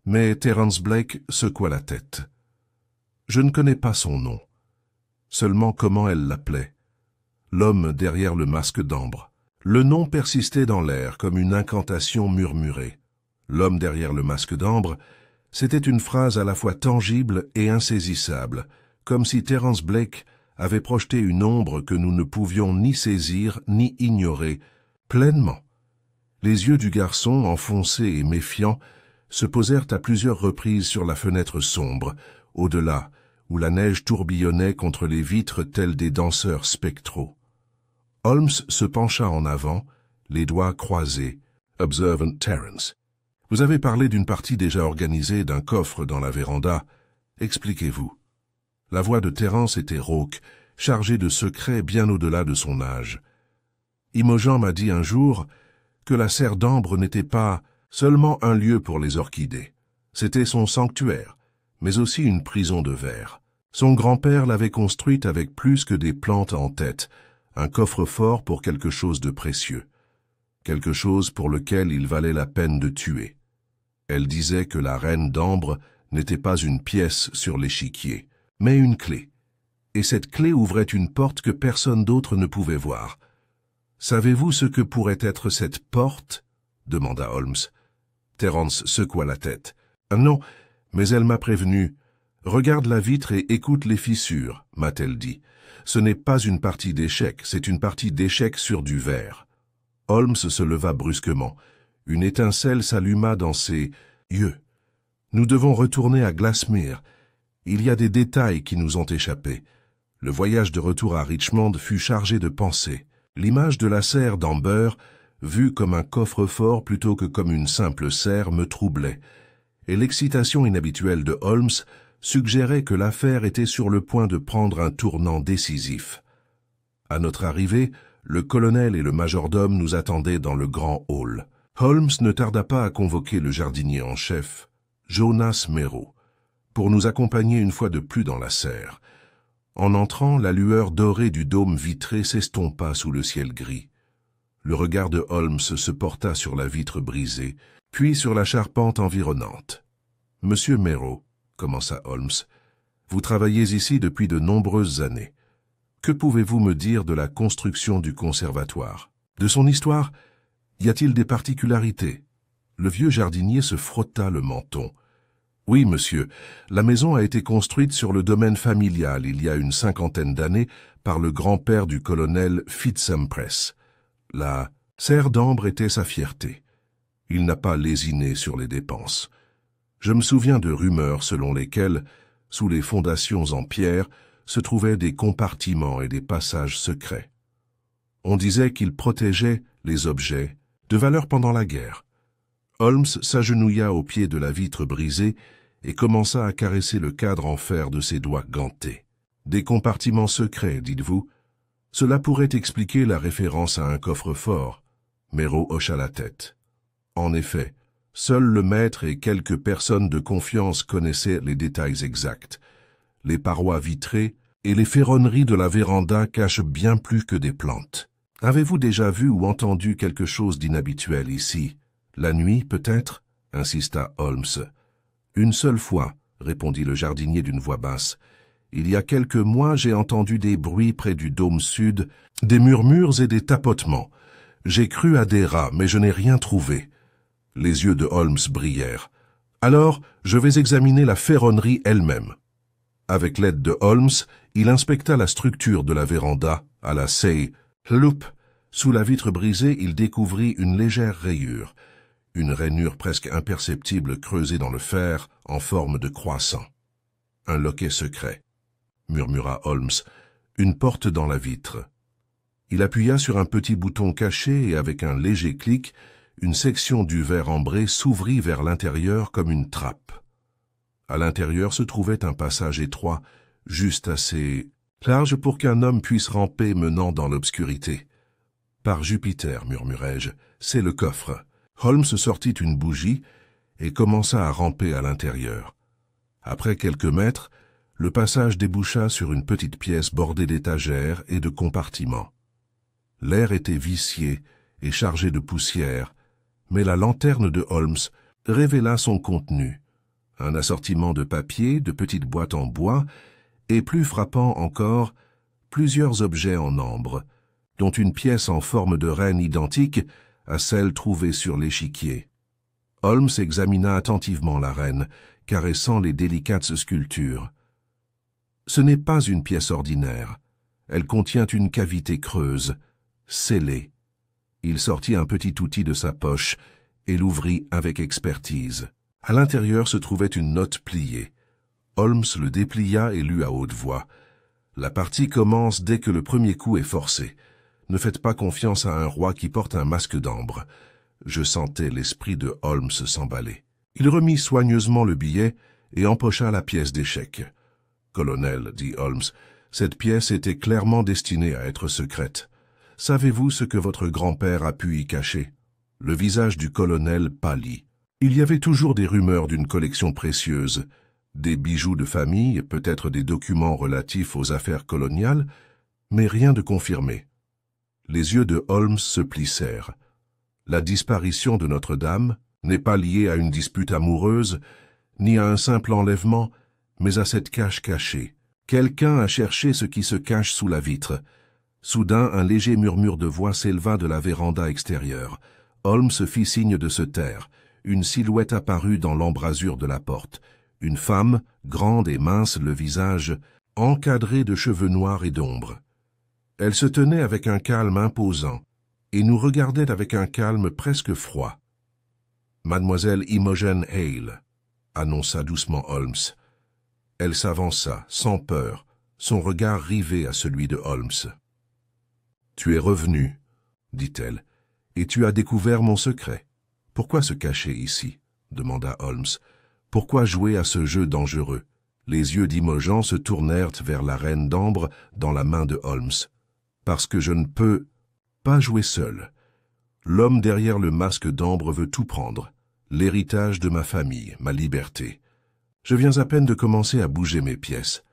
S1: Mais Terence Blake secoua la tête. « Je ne connais pas son nom. Seulement comment elle l'appelait. L'homme derrière le masque d'ambre. Le nom persistait dans l'air comme une incantation murmurée. L'homme derrière le masque d'ambre, c'était une phrase à la fois tangible et insaisissable, comme si Terence Blake avait projeté une ombre que nous ne pouvions ni saisir ni ignorer, pleinement. Les yeux du garçon, enfoncés et méfiants, se posèrent à plusieurs reprises sur la fenêtre sombre, au-delà, où la neige tourbillonnait contre les vitres tels des danseurs spectraux. Holmes se pencha en avant, les doigts croisés. « Observant Terence. Vous avez parlé d'une partie déjà organisée d'un coffre dans la véranda. Expliquez-vous. » La voix de Terence était rauque, chargée de secrets bien au-delà de son âge. Imogen m'a dit un jour que la serre d'ambre n'était pas seulement un lieu pour les orchidées. C'était son sanctuaire, mais aussi une prison de verre. Son grand-père l'avait construite avec plus que des plantes en tête, un coffre-fort pour quelque chose de précieux, quelque chose pour lequel il valait la peine de tuer. Elle disait que la reine d'ambre n'était pas une pièce sur l'échiquier, mais une clé. Et cette clé ouvrait une porte que personne d'autre ne pouvait voir. « Savez-vous ce que pourrait être cette porte ?» demanda Holmes. Terence secoua la tête. « Non, mais elle m'a prévenu. Regarde la vitre et écoute les fissures, m'a-t-elle dit. Ce n'est pas une partie d'échecs, c'est une partie d'échecs sur du verre. » Holmes se leva brusquement. Une étincelle s'alluma dans ses yeux. « Nous devons retourner à Glassmere. Il y a des détails qui nous ont échappé. » Le voyage de retour à Richmond fut chargé de pensées. L'image de la serre d'Amber, vue comme un coffre-fort plutôt que comme une simple serre, me troublait, et l'excitation inhabituelle de Holmes suggérait que l'affaire était sur le point de prendre un tournant décisif. À notre arrivée, le colonel et le majordome nous attendaient dans le grand hall. Holmes ne tarda pas à convoquer le jardinier en chef, Jonas Merrow, pour nous accompagner une fois de plus dans la serre. En entrant, la lueur dorée du dôme vitré s'estompa sous le ciel gris. Le regard de Holmes se porta sur la vitre brisée, puis sur la charpente environnante. « Monsieur Merrow, » commença Holmes, « vous travaillez ici depuis de nombreuses années. Que pouvez-vous me dire de la construction du conservatoire? De son histoire? Y a-t-il des particularités ?» Le vieux jardinier se frotta le menton. « Oui, monsieur, la maison a été construite sur le domaine familial il y a une 50aine d'années par le grand-père du colonel Fitzhumpress. La serre d'ambre était sa fierté. Il n'a pas lésiné sur les dépenses. Je me souviens de rumeurs selon lesquelles, sous les fondations en pierre, se trouvaient des compartiments et des passages secrets. On disait qu'il protégeait les objets de valeur pendant la guerre. » Holmes s'agenouilla au pied de la vitre brisée et commença à caresser le cadre en fer de ses doigts gantés. « Des compartiments secrets, dites-vous? Cela pourrait expliquer la référence à un coffre-fort. » Merrow hocha la tête. « En effet, Seul le maître et quelques personnes de confiance connaissaient les détails exacts. Les parois vitrées et les ferronneries de la véranda cachent bien plus que des plantes. Avez-vous déjà vu ou entendu quelque chose d'inhabituel ici? La nuit, peut-être? Insista Holmes. Une seule fois, répondit le jardinier d'une voix basse. Il y a quelques mois, j'ai entendu des bruits près du dôme sud, des murmures et des tapotements. J'ai cru à des rats, mais je n'ai rien trouvé. Les yeux de Holmes brillèrent. Alors, je vais examiner la ferronnerie elle-même. Avec l'aide de Holmes, il inspecta la structure de la véranda à la scie. Loup. Sous la vitre brisée, il découvrit une légère rayure, une rainure presque imperceptible creusée dans le fer en forme de croissant. Un loquet secret, murmura Holmes, une porte dans la vitre. Il appuya sur un petit bouton caché et avec un léger clic, une section du verre ambré s'ouvrit vers l'intérieur comme une trappe. À l'intérieur se trouvait un passage étroit, juste assez large pour qu'un homme puisse ramper menant dans l'obscurité. « Par Jupiter, murmurai-je, c'est le coffre. » Holmes sortit une bougie et commença à ramper à l'intérieur. Après quelques mètres, le passage déboucha sur une petite pièce bordée d'étagères et de compartiments. L'air était vicié et chargé de poussière, mais la lanterne de Holmes révéla son contenu. Un assortiment de papier, de petites boîtes en bois, et plus frappant encore, plusieurs objets en ambre, dont une pièce en forme de reine identique à celle trouvée sur l'échiquier. Holmes examina attentivement la reine, caressant les délicates sculptures. Ce n'est pas une pièce ordinaire. Elle contient une cavité creuse, scellée. Il sortit un petit outil de sa poche et l'ouvrit avec expertise. À l'intérieur se trouvait une note pliée. Holmes le déplia et lut à haute voix. « La partie commence dès que le premier coup est forcé. Ne faites pas confiance à un roi qui porte un masque d'ambre. » Je sentais l'esprit de Holmes s'emballer. Il remit soigneusement le billet et empocha la pièce d'échec. « Colonel, dit Holmes, cette pièce était clairement destinée à être secrète. Savez-vous ce que votre grand-père a pu y cacher ?» Le visage du colonel pâlit. Il y avait toujours des rumeurs d'une collection précieuse, des bijoux de famille, peut-être des documents relatifs aux affaires coloniales, mais rien de confirmé. Les yeux de Holmes se plissèrent. La disparition de Notre-Dame n'est pas liée à une dispute amoureuse, ni à un simple enlèvement, mais à cette cache cachée. Quelqu'un a cherché ce qui se cache sous la vitre. Soudain, un léger murmure de voix s'éleva de la véranda extérieure. Holmes fit signe de se taire. Une silhouette apparut dans l'embrasure de la porte. Une femme, grande et mince, le visage encadré de cheveux noirs et d'ombre. Elle se tenait avec un calme imposant et nous regardait avec un calme presque froid. « Mademoiselle Imogen Hale », annonça doucement Holmes. Elle s'avança, sans peur, son regard rivé à celui de Holmes. « Tu es revenu, » dit-elle, « et tu as découvert mon secret. Pourquoi se cacher ici ?» demanda Holmes. « Pourquoi jouer à ce jeu dangereux ?» Les yeux d'Imogen se tournèrent vers la reine d'ambre dans la main de Holmes. « Parce que je ne peux pas jouer seul. L'homme derrière le masque d'ambre veut tout prendre, l'héritage de ma famille, ma liberté. Je viens à peine de commencer à bouger mes pièces. »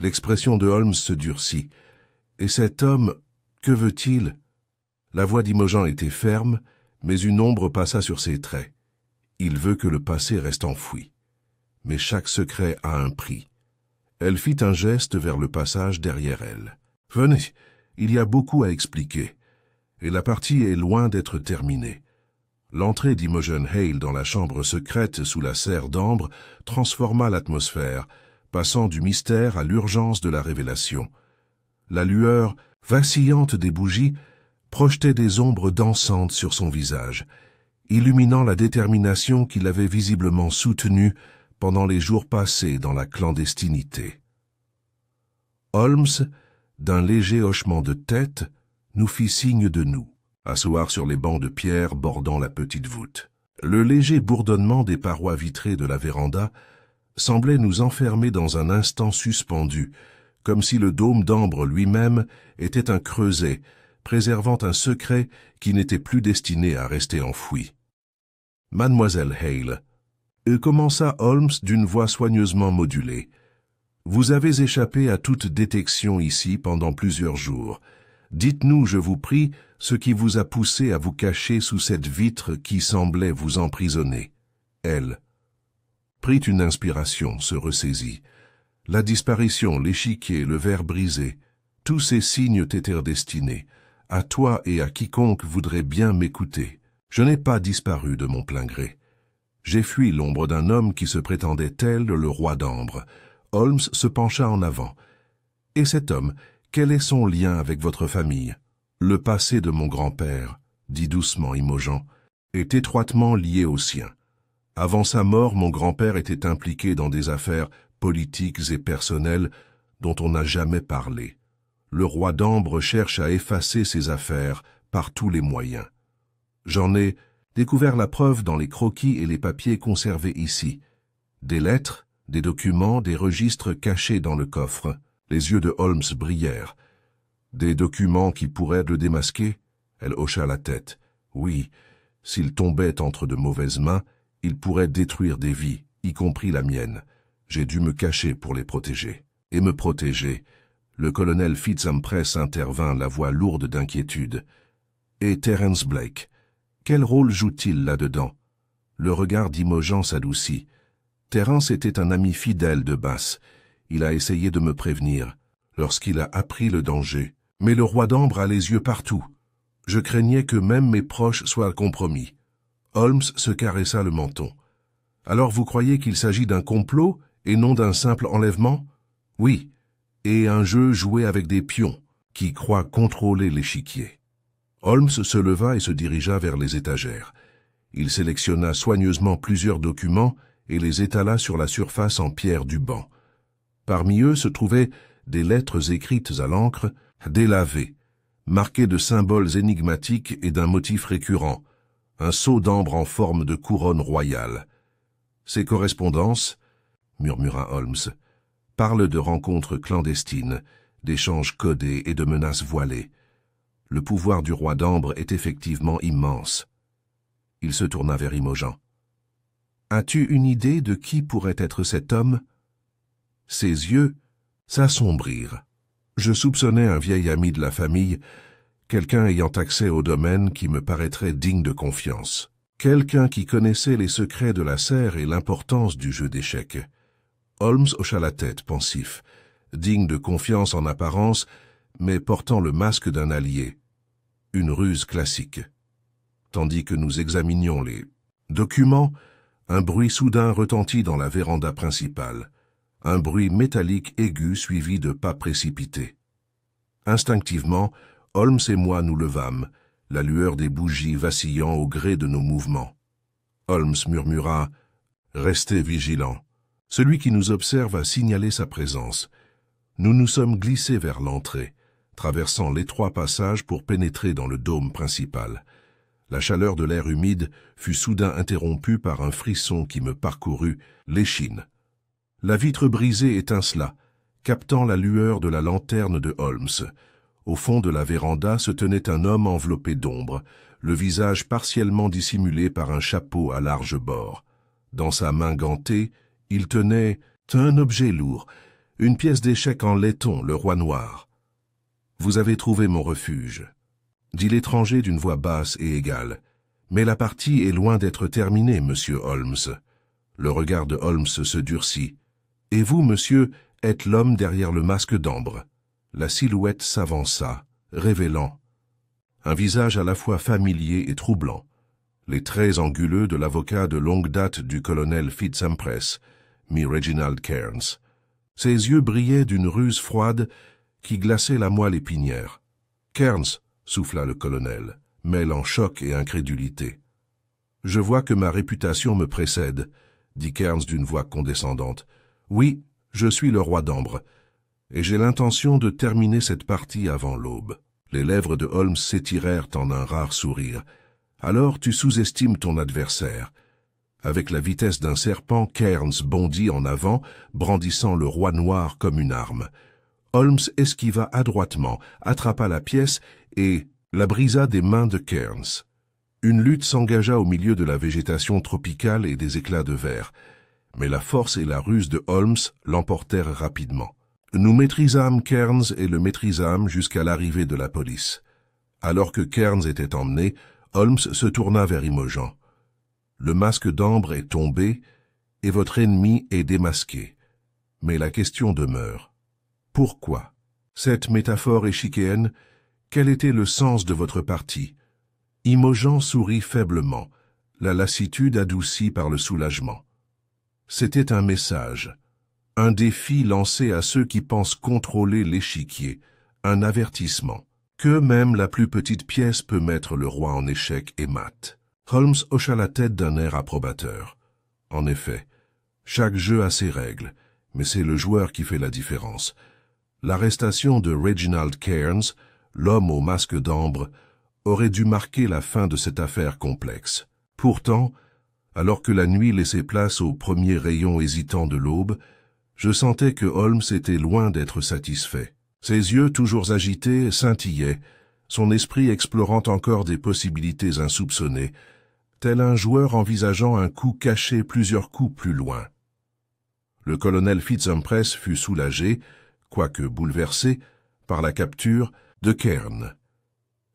S1: L'expression de Holmes se durcit. « Et cet homme, que veut-il » La voix d'Imogen était ferme, mais une ombre passa sur ses traits. Il veut que le passé reste enfoui. Mais chaque secret a un prix. Elle fit un geste vers le passage derrière elle. « Venez, il y a beaucoup à expliquer. Et la partie est loin d'être terminée. » L'entrée d'Imogen Hale dans la chambre secrète sous la serre d'ambre transforma l'atmosphère, passant du mystère à l'urgence de la révélation. La lueur vacillante des bougies projetait des ombres dansantes sur son visage, illuminant la détermination qu'il avait visiblement soutenue pendant les jours passés dans la clandestinité. Holmes, d'un léger hochement de tête, nous fit signe de nous, asseoir sur les bancs de pierre bordant la petite voûte. Le léger bourdonnement des parois vitrées de la véranda semblait nous enfermer dans un instant suspendu, comme si le dôme d'ambre lui-même était un creuset, préservant un secret qui n'était plus destiné à rester enfoui. Mademoiselle Hale, commença Holmes d'une voix soigneusement modulée. Vous avez échappé à toute détection ici pendant plusieurs jours. Dites-nous, je vous prie, ce qui vous a poussé à vous cacher sous cette vitre qui semblait vous emprisonner. Elle prit une inspiration, se ressaisit. La disparition, l'échiquier, le verre brisé, tous ces signes t'étaient destinés, à toi et à quiconque voudrait bien m'écouter. Je n'ai pas disparu de mon plein gré. J'ai fui l'ombre d'un homme qui se prétendait tel le roi d'Ambre. Holmes se pencha en avant. Et cet homme, quel est son lien avec votre famille? Le passé de mon grand-père, dit doucement Imogen, est étroitement lié au sien. Avant sa mort, mon grand-père était impliqué dans des affaires politiques et personnelles dont on n'a jamais parlé. Le roi d'Ambre cherche à effacer ces affaires par tous les moyens. J'en ai découvert la preuve dans les croquis et les papiers conservés ici. Des lettres, des documents, des registres cachés dans le coffre. Les yeux de Holmes brillèrent. Des documents qui pourraient le démasquer? Elle hocha la tête. Oui, s'il tombait entre de mauvaises mains, il pourrait détruire des vies, y compris la mienne. J'ai dû me cacher pour les protéger. Et me protéger. Le colonel Fitzhumpress intervint, la voix lourde d'inquiétude. Et Terence Blake, quel rôle joue-t-il là-dedans? Le regard d'Imogen s'adoucit. Terence était un ami fidèle de Bass. Il a essayé de me prévenir, lorsqu'il a appris le danger. Mais le roi d'Ambre a les yeux partout. Je craignais que même mes proches soient compromis. Holmes se caressa le menton. Alors vous croyez qu'il s'agit d'un complot et non d'un simple enlèvement? Oui, et un jeu joué avec des pions qui croient contrôler l'échiquier. Holmes se leva et se dirigea vers les étagères. Il sélectionna soigneusement plusieurs documents et les étala sur la surface en pierre du banc. Parmi eux se trouvaient des lettres écrites à l'encre, délavées, marquées de symboles énigmatiques et d'un motif récurrent, un sceau d'ambre en forme de couronne royale. Ces correspondances, murmura Holmes, parlent de rencontres clandestines, d'échanges codés et de menaces voilées. Le pouvoir du roi d'Ambre est effectivement immense. Il se tourna vers Imogen. « As-tu une idée de qui pourrait être cet homme ?» Ses yeux s'assombrirent. Je soupçonnais un vieil ami de la famille, quelqu'un ayant accès au domaine qui me paraîtrait digne de confiance. Quelqu'un qui connaissait les secrets de la serre et l'importance du jeu d'échecs. Holmes hocha la tête, pensif, digne de confiance en apparence, mais portant le masque d'un allié. Une ruse classique. Tandis que nous examinions les documents, un bruit soudain retentit dans la véranda principale. Un bruit métallique aigu suivi de pas précipités. Instinctivement, Holmes et moi nous levâmes, la lueur des bougies vacillant au gré de nos mouvements. Holmes murmura « Restez vigilants. Celui qui nous observe a signalé sa présence. » Nous nous sommes glissés vers l'entrée, traversant l'étroit passage pour pénétrer dans le dôme principal. La chaleur de l'air humide fut soudain interrompue par un frisson qui me parcourut l'échine. La vitre brisée étincela, captant la lueur de la lanterne de Holmes. Au fond de la véranda se tenait un homme enveloppé d'ombre, le visage partiellement dissimulé par un chapeau à large bord. Dans sa main gantée, il tenait un objet lourd, une pièce d'échec en laiton, le roi noir. « Vous avez trouvé mon refuge », dit l'étranger d'une voix basse et égale. « Mais la partie est loin d'être terminée, monsieur Holmes. » Le regard de Holmes se durcit. « Et vous, monsieur, êtes l'homme derrière le masque d'ambre. » La silhouette s'avança, révélant un visage à la fois familier et troublant. Les traits anguleux de l'avocat de longue date du colonel Fitzhumpress, mit Reginald Cairns. Ses yeux brillaient d'une ruse froide qui glaçait la moelle épinière. « Cairns, » souffla le colonel, mêlant choc et incrédulité. « Je vois que ma réputation me précède, » dit Cairns d'une voix condescendante. « Oui, je suis le roi d'Ambre, et j'ai l'intention de terminer cette partie avant l'aube. » Les lèvres de Holmes s'étirèrent en un rare sourire. « Alors tu sous-estimes ton adversaire. » Avec la vitesse d'un serpent, Cairns bondit en avant, brandissant le roi noir comme une arme. Holmes esquiva adroitement, attrapa la pièce et la brisa des mains de Cairns. Une lutte s'engagea au milieu de la végétation tropicale et des éclats de verre, mais la force et la ruse de Holmes l'emportèrent rapidement. Nous maîtrisâmes Cairns et le maîtrisâmes jusqu'à l'arrivée de la police. Alors que Cairns était emmené, Holmes se tourna vers Imogen. Le masque d'ambre est tombé et votre ennemi est démasqué. Mais la question demeure. Pourquoi? Cette métaphore échiquéenne, quel était le sens de votre partie? Imogen sourit faiblement, la lassitude adoucie par le soulagement. C'était un message, un défi lancé à ceux qui pensent contrôler l'échiquier, un avertissement, que même la plus petite pièce peut mettre le roi en échec et mat. Holmes hocha la tête d'un air approbateur. En effet, chaque jeu a ses règles, mais c'est le joueur qui fait la différence. L'arrestation de Reginald Cairns, l'homme au masque d'ambre, aurait dû marquer la fin de cette affaire complexe. Pourtant, alors que la nuit laissait place aux premiers rayons hésitants de l'aube, je sentais que Holmes était loin d'être satisfait. Ses yeux, toujours agités, scintillaient, son esprit explorant encore des possibilités insoupçonnées, tel un joueur envisageant un coup caché plusieurs coups plus loin. Le colonel Fitzhumpress fut soulagé, quoique bouleversé, par la capture de Cairns.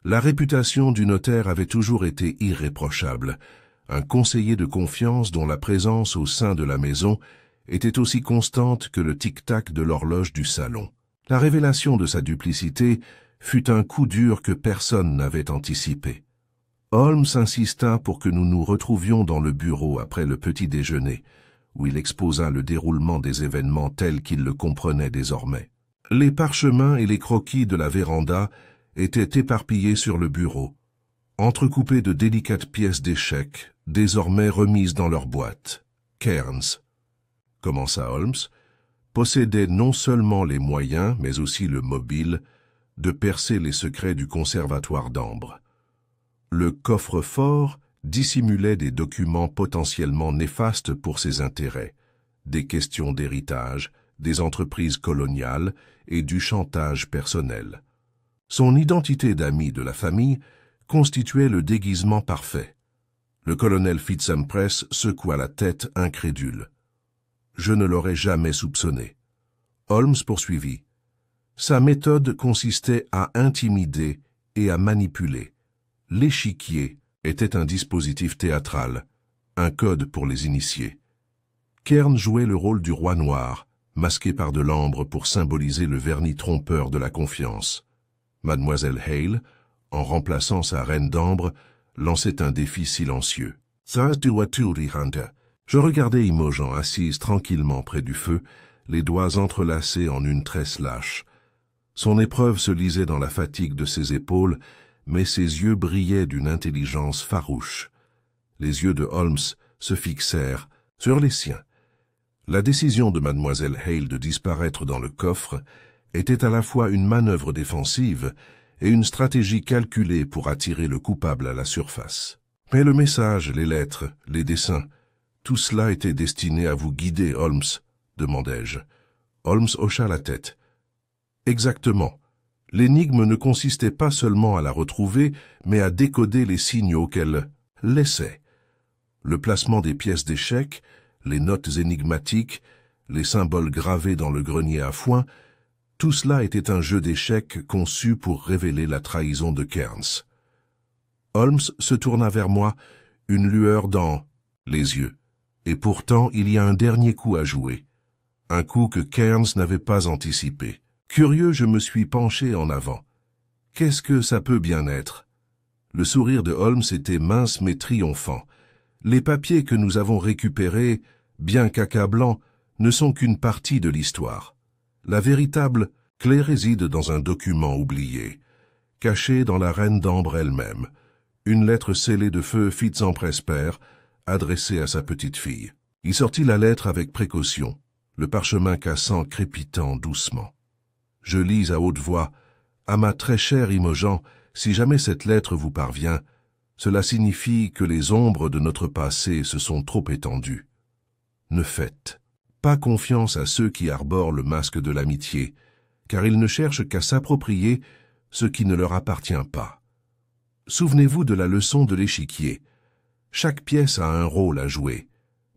S1: La réputation du notaire avait toujours été irréprochable, un conseiller de confiance dont la présence au sein de la maison était aussi constante que le tic-tac de l'horloge du salon. La révélation de sa duplicité fut un coup dur que personne n'avait anticipé. Holmes insista pour que nous nous retrouvions dans le bureau après le petit déjeuner, où il exposa le déroulement des événements tels qu'il le comprenait désormais. Les parchemins et les croquis de la véranda étaient éparpillés sur le bureau, entrecoupés de délicates pièces d'échecs, désormais remises dans leur boîte. Cairns, commença Holmes, possédait non seulement les moyens, mais aussi le mobile, de percer les secrets du conservatoire d'Ambre. Le coffre-fort dissimulait des documents potentiellement néfastes pour ses intérêts, des questions d'héritage, des entreprises coloniales et du chantage personnel. Son identité d'ami de la famille constituait le déguisement parfait. Le colonel Fitzhumpress secoua la tête incrédule. Je ne l'aurais jamais soupçonné. Holmes poursuivit. Sa méthode consistait à intimider et à manipuler. L'échiquier était un dispositif théâtral, un code pour les initiés. Cairns jouait le rôle du roi noir, masqué par de l'ambre pour symboliser le vernis trompeur de la confiance. Mademoiselle Hale, en remplaçant sa reine d'ambre, lançait un défi silencieux. Je regardais Imogen assise tranquillement près du feu, les doigts entrelacés en une tresse lâche. Son épreuve se lisait dans la fatigue de ses épaules, mais ses yeux brillaient d'une intelligence farouche. Les yeux de Holmes se fixèrent sur les siens. La décision de mademoiselle Hale de disparaître dans le coffre était à la fois une manœuvre défensive et une stratégie calculée pour attirer le coupable à la surface. Mais le message, les lettres, les dessins, tout cela était destiné à vous guider, Holmes, demandai-je. Holmes hocha la tête. Exactement. L'énigme ne consistait pas seulement à la retrouver, mais à décoder les signaux qu'elle laissait. Le placement des pièces d'échecs, les notes énigmatiques, les symboles gravés dans le grenier à foin, tout cela était un jeu d'échecs conçu pour révéler la trahison de Cairns. Holmes se tourna vers moi, une lueur dans les yeux. Et pourtant, il y a un dernier coup à jouer. Un coup que Cairns n'avait pas anticipé. Curieux, je me suis penché en avant. Qu'est-ce que ça peut bien être? Le sourire de Holmes était mince mais triomphant. Les papiers que nous avons récupérés, bien qu'accablants, ne sont qu'une partie de l'histoire. La véritable clé réside dans un document oublié, caché dans la reine d'ambre elle-même, une lettre scellée de feu Fitzhumpress père, adressée à sa petite-fille. Il sortit la lettre avec précaution, le parchemin cassant crépitant doucement. Je lis à haute voix, « À ma très chère Imogen, si jamais cette lettre vous parvient, cela signifie que les ombres de notre passé se sont trop étendues. Ne faites pas confiance à ceux qui arborent le masque de l'amitié, car ils ne cherchent qu'à s'approprier ce qui ne leur appartient pas. Souvenez-vous de la leçon de l'échiquier. Chaque pièce a un rôle à jouer,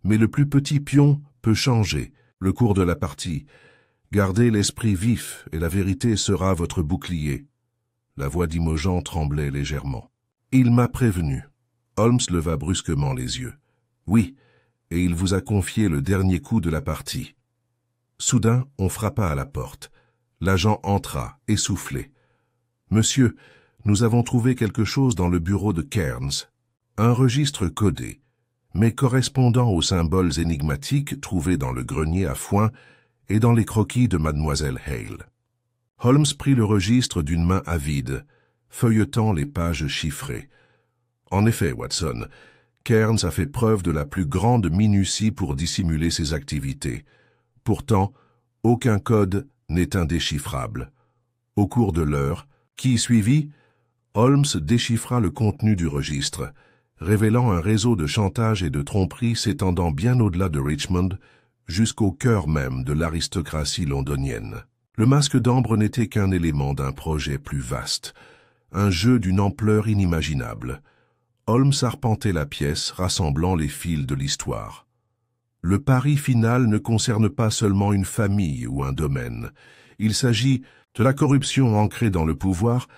S1: mais le plus petit pion peut changer le cours de la partie. Gardez l'esprit vif et la vérité sera votre bouclier. La voix d'Imogen tremblait légèrement. Il m'a prévenu. Holmes leva brusquement les yeux. Oui, et il vous a confié le dernier coup de la partie. Soudain, on frappa à la porte. L'agent entra, essoufflé. Monsieur, nous avons trouvé quelque chose dans le bureau de Cairns. Un registre codé, mais correspondant aux symboles énigmatiques trouvés dans le grenier à foin et dans les croquis de mademoiselle Hale. Holmes prit le registre d'une main avide, feuilletant les pages chiffrées. En effet, Watson, Cairns a fait preuve de la plus grande minutie pour dissimuler ses activités. Pourtant, aucun code n'est indéchiffrable. Au cours de l'heure, qui suivit, Holmes déchiffra le contenu du registre, révélant un réseau de chantage et de tromperie s'étendant bien au-delà de Richmond, jusqu'au cœur même de l'aristocratie londonienne. Le masque d'ambre n'était qu'un élément d'un projet plus vaste, un jeu d'une ampleur inimaginable. Holmes arpentait la pièce, rassemblant les fils de l'histoire. Le pari final ne concerne pas seulement une famille ou un domaine. Il s'agit de la corruption ancrée dans le pouvoir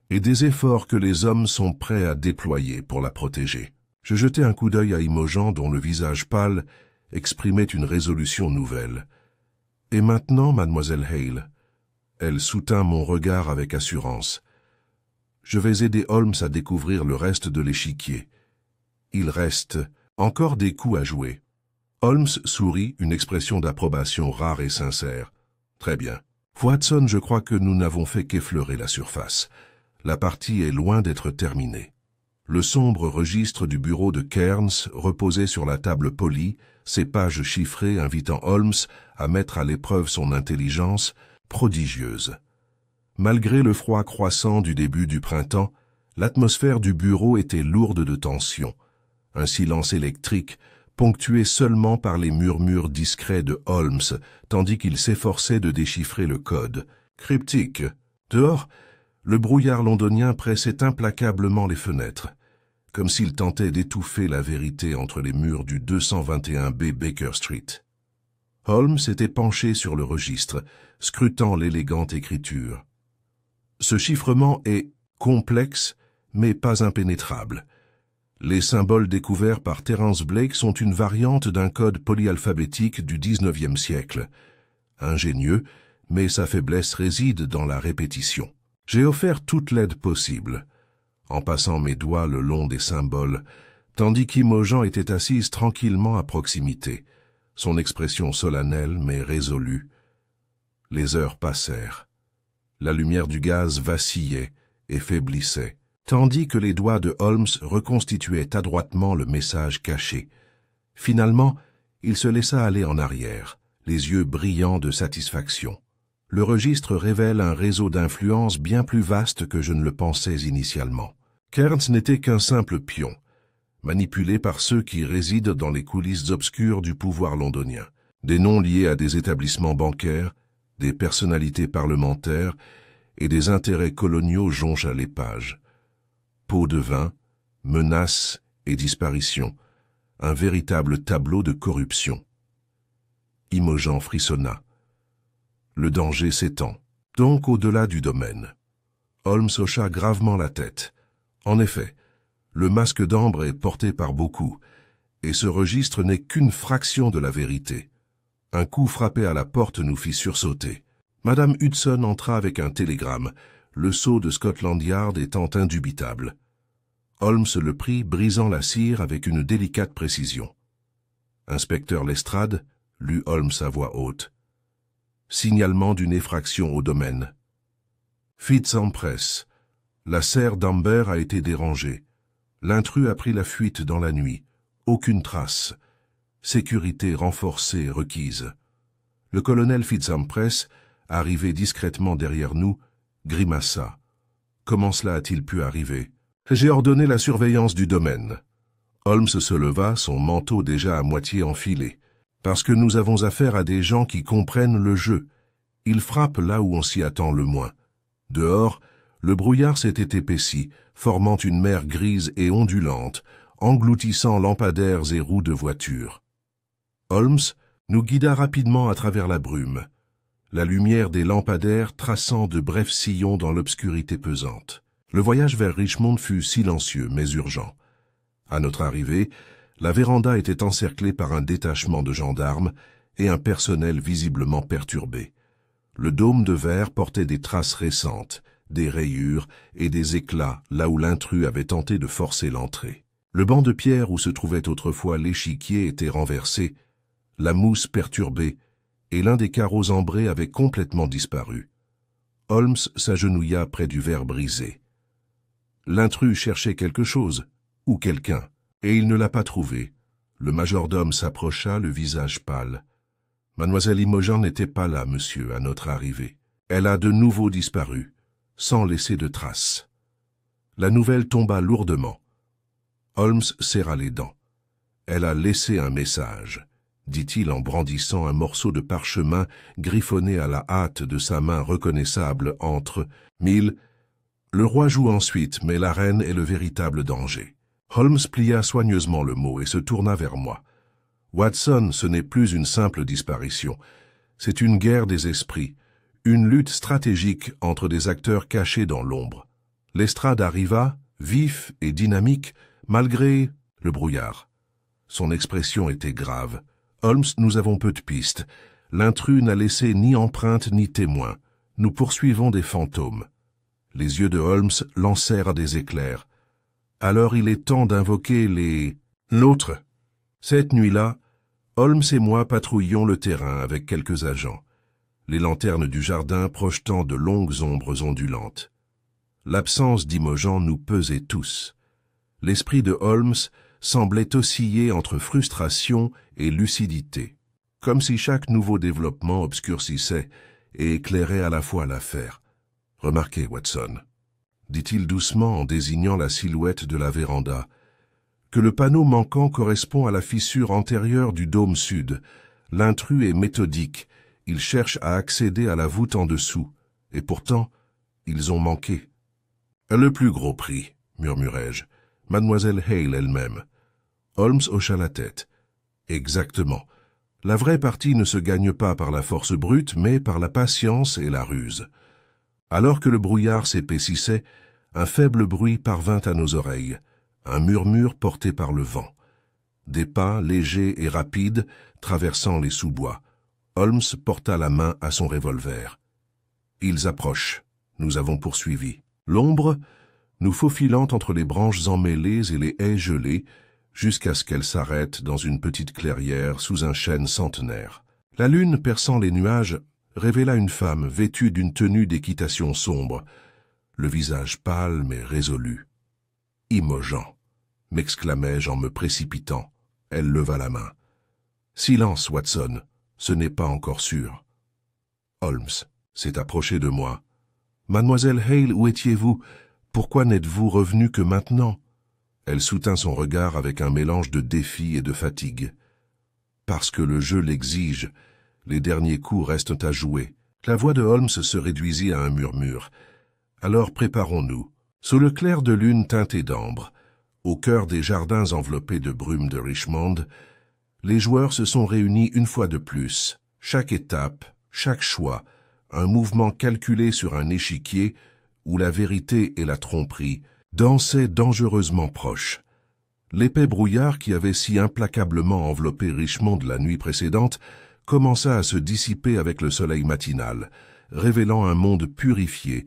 S1: et des efforts que les hommes sont prêts à déployer pour la protéger. Je jetai un coup d'œil à Imogen dont le visage pâle exprimait une résolution nouvelle. « Et maintenant, mademoiselle Hale ?» Elle soutint mon regard avec assurance. « Je vais aider Holmes à découvrir le reste de l'échiquier. Il reste encore des coups à jouer. » Holmes sourit, une expression d'approbation rare et sincère. « Très bien. Watson, je crois que nous n'avons fait qu'effleurer la surface. La partie est loin d'être terminée. » Le sombre registre du bureau de Cairns reposait sur la table polie, ses pages chiffrées invitant Holmes à mettre à l'épreuve son intelligence prodigieuse. Malgré le froid croissant du début du printemps, l'atmosphère du bureau était lourde de tension. Un silence électrique, ponctué seulement par les murmures discrets de Holmes, tandis qu'il s'efforçait de déchiffrer le code. Cryptique. Dehors, le brouillard londonien pressait implacablement les fenêtres, comme s'il tentait d'étouffer la vérité entre les murs du 221B Baker Street. Holmes s'était penché sur le registre, scrutant l'élégante écriture. Ce chiffrement est complexe, mais pas impénétrable. Les symboles découverts par Terence Blake sont une variante d'un code polyalphabétique du XIXe siècle. Ingénieux, mais sa faiblesse réside dans la répétition. J'ai offert toute l'aide possible, en passant mes doigts le long des symboles, tandis qu'Imogen était assise tranquillement à proximité, son expression solennelle mais résolue. Les heures passèrent. La lumière du gaz vacillait et faiblissait, tandis que les doigts de Holmes reconstituaient adroitement le message caché. Finalement, il se laissa aller en arrière, les yeux brillants de satisfaction. Le registre révèle un réseau d'influence bien plus vaste que je ne le pensais initialement. Cairns n'était qu'un simple pion, manipulé par ceux qui résident dans les coulisses obscures du pouvoir londonien. Des noms liés à des établissements bancaires, des personnalités parlementaires et des intérêts coloniaux jonchent les pages. Pots de vin, menaces et disparitions, un véritable tableau de corruption. Imogen frissonna. Le danger s'étend, donc au-delà du domaine. Holmes hocha gravement la tête. En effet, le masque d'ambre est porté par beaucoup, et ce registre n'est qu'une fraction de la vérité. Un coup frappé à la porte nous fit sursauter. Madame Hudson entra avec un télégramme, le sceau de Scotland Yard étant indubitable. Holmes le prit, brisant la cire avec une délicate précision. « Inspecteur Lestrade » lut Holmes à voix haute. « Signalement d'une effraction au domaine. »« Fitz Empress. La serre d'Amber a été dérangée. L'intrus a pris la fuite dans la nuit. Aucune trace. Sécurité renforcée requise. » Le colonel Fitz-Empress, arrivé discrètement derrière nous, grimaça. « Comment cela a-t-il pu arriver ? J'ai ordonné la surveillance du domaine. » Holmes se leva, son manteau déjà à moitié enfilé. « Parce que nous avons affaire à des gens qui comprennent le jeu. Ils frappent là où on s'y attend le moins. Dehors, Le brouillard s'était épaissi, formant une mer grise et ondulante, engloutissant lampadaires et roues de voiture. Holmes nous guida rapidement à travers la brume, la lumière des lampadaires traçant de brefs sillons dans l'obscurité pesante. Le voyage vers Richmond fut silencieux mais urgent. À notre arrivée, la véranda était encerclée par un détachement de gendarmes et un personnel visiblement perturbé. Le dôme de verre portait des traces récentes, des rayures et des éclats là où l'intrus avait tenté de forcer l'entrée. Le banc de pierre où se trouvait autrefois l'échiquier était renversé, la mousse perturbée, et l'un des carreaux ambrés avait complètement disparu. Holmes s'agenouilla près du verre brisé. L'intrus cherchait quelque chose, ou quelqu'un, et il ne l'a pas trouvé. Le majordome s'approcha, le visage pâle. « Mademoiselle Imogen n'était pas là, monsieur, à notre arrivée. Elle a de nouveau disparu, sans laisser de traces. » La nouvelle tomba lourdement. Holmes serra les dents. « Elle a laissé un message, » dit-il en brandissant un morceau de parchemin griffonné à la hâte de sa main reconnaissable entre mille. Le roi joue ensuite, mais la reine est le véritable danger. Holmes plia soigneusement le mot et se tourna vers moi. Watson, ce n'est plus une simple disparition. C'est une guerre des esprits, une lutte stratégique entre des acteurs cachés dans l'ombre. Lestrade arriva, vif et dynamique, malgré le brouillard. Son expression était grave. Holmes, nous avons peu de pistes. L'intrus n'a laissé ni empreinte ni témoin. Nous poursuivons des fantômes. Les yeux de Holmes lancèrent des éclairs. Alors il est temps d'invoquer l'autre. Cette nuit-là, Holmes et moi patrouillions le terrain avec quelques agents, les lanternes du jardin projetant de longues ombres ondulantes. L'absence d'Imogen nous pesait tous. L'esprit de Holmes semblait osciller entre frustration et lucidité, comme si chaque nouveau développement obscurcissait et éclairait à la fois l'affaire. « Remarquez, Watson, » dit-il doucement en désignant la silhouette de la véranda, que le panneau manquant correspond à la fissure antérieure du dôme sud. L'intrus est méthodique, il cherche à accéder à la voûte en dessous, et pourtant, ils ont manqué. « Le plus gros prix, » murmurai-je. « Mademoiselle Hale elle-même. » Holmes hocha la tête. « Exactement. La vraie partie ne se gagne pas par la force brute, mais par la patience et la ruse. » Alors que le brouillard s'épaississait, un faible bruit parvint à nos oreilles, un murmure porté par le vent. Des pas légers et rapides traversant les sous-bois. Holmes porta la main à son revolver. Ils approchent. Nous avons poursuivi. L'ombre, nous faufilant entre les branches emmêlées et les haies gelées, jusqu'à ce qu'elle s'arrête dans une petite clairière sous un chêne centenaire. La lune perçant les nuages révéla une femme vêtue d'une tenue d'équitation sombre, le visage pâle mais résolu. « Imogen !» m'exclamai-je en me précipitant. Elle leva la main. « Silence, Watson, ce n'est pas encore sûr. » Holmes s'est approché de moi. « Mademoiselle Hale, où étiez-vous? Pourquoi n'êtes-vous revenu que maintenant ?» Elle soutint son regard avec un mélange de défi et de fatigue. « Parce que le jeu l'exige. Les derniers coups restent à jouer. » La voix de Holmes se réduisit à un murmure. « Alors préparons-nous. » Sous le clair de lune teinté d'ambre, au cœur des jardins enveloppés de brume de Richmond, les joueurs se sont réunis une fois de plus. Chaque étape, chaque choix, un mouvement calculé sur un échiquier où la vérité et la tromperie dansaient dangereusement proches. L'épais brouillard qui avait si implacablement enveloppé Richmond la nuit précédente commença à se dissiper avec le soleil matinal, révélant un monde purifié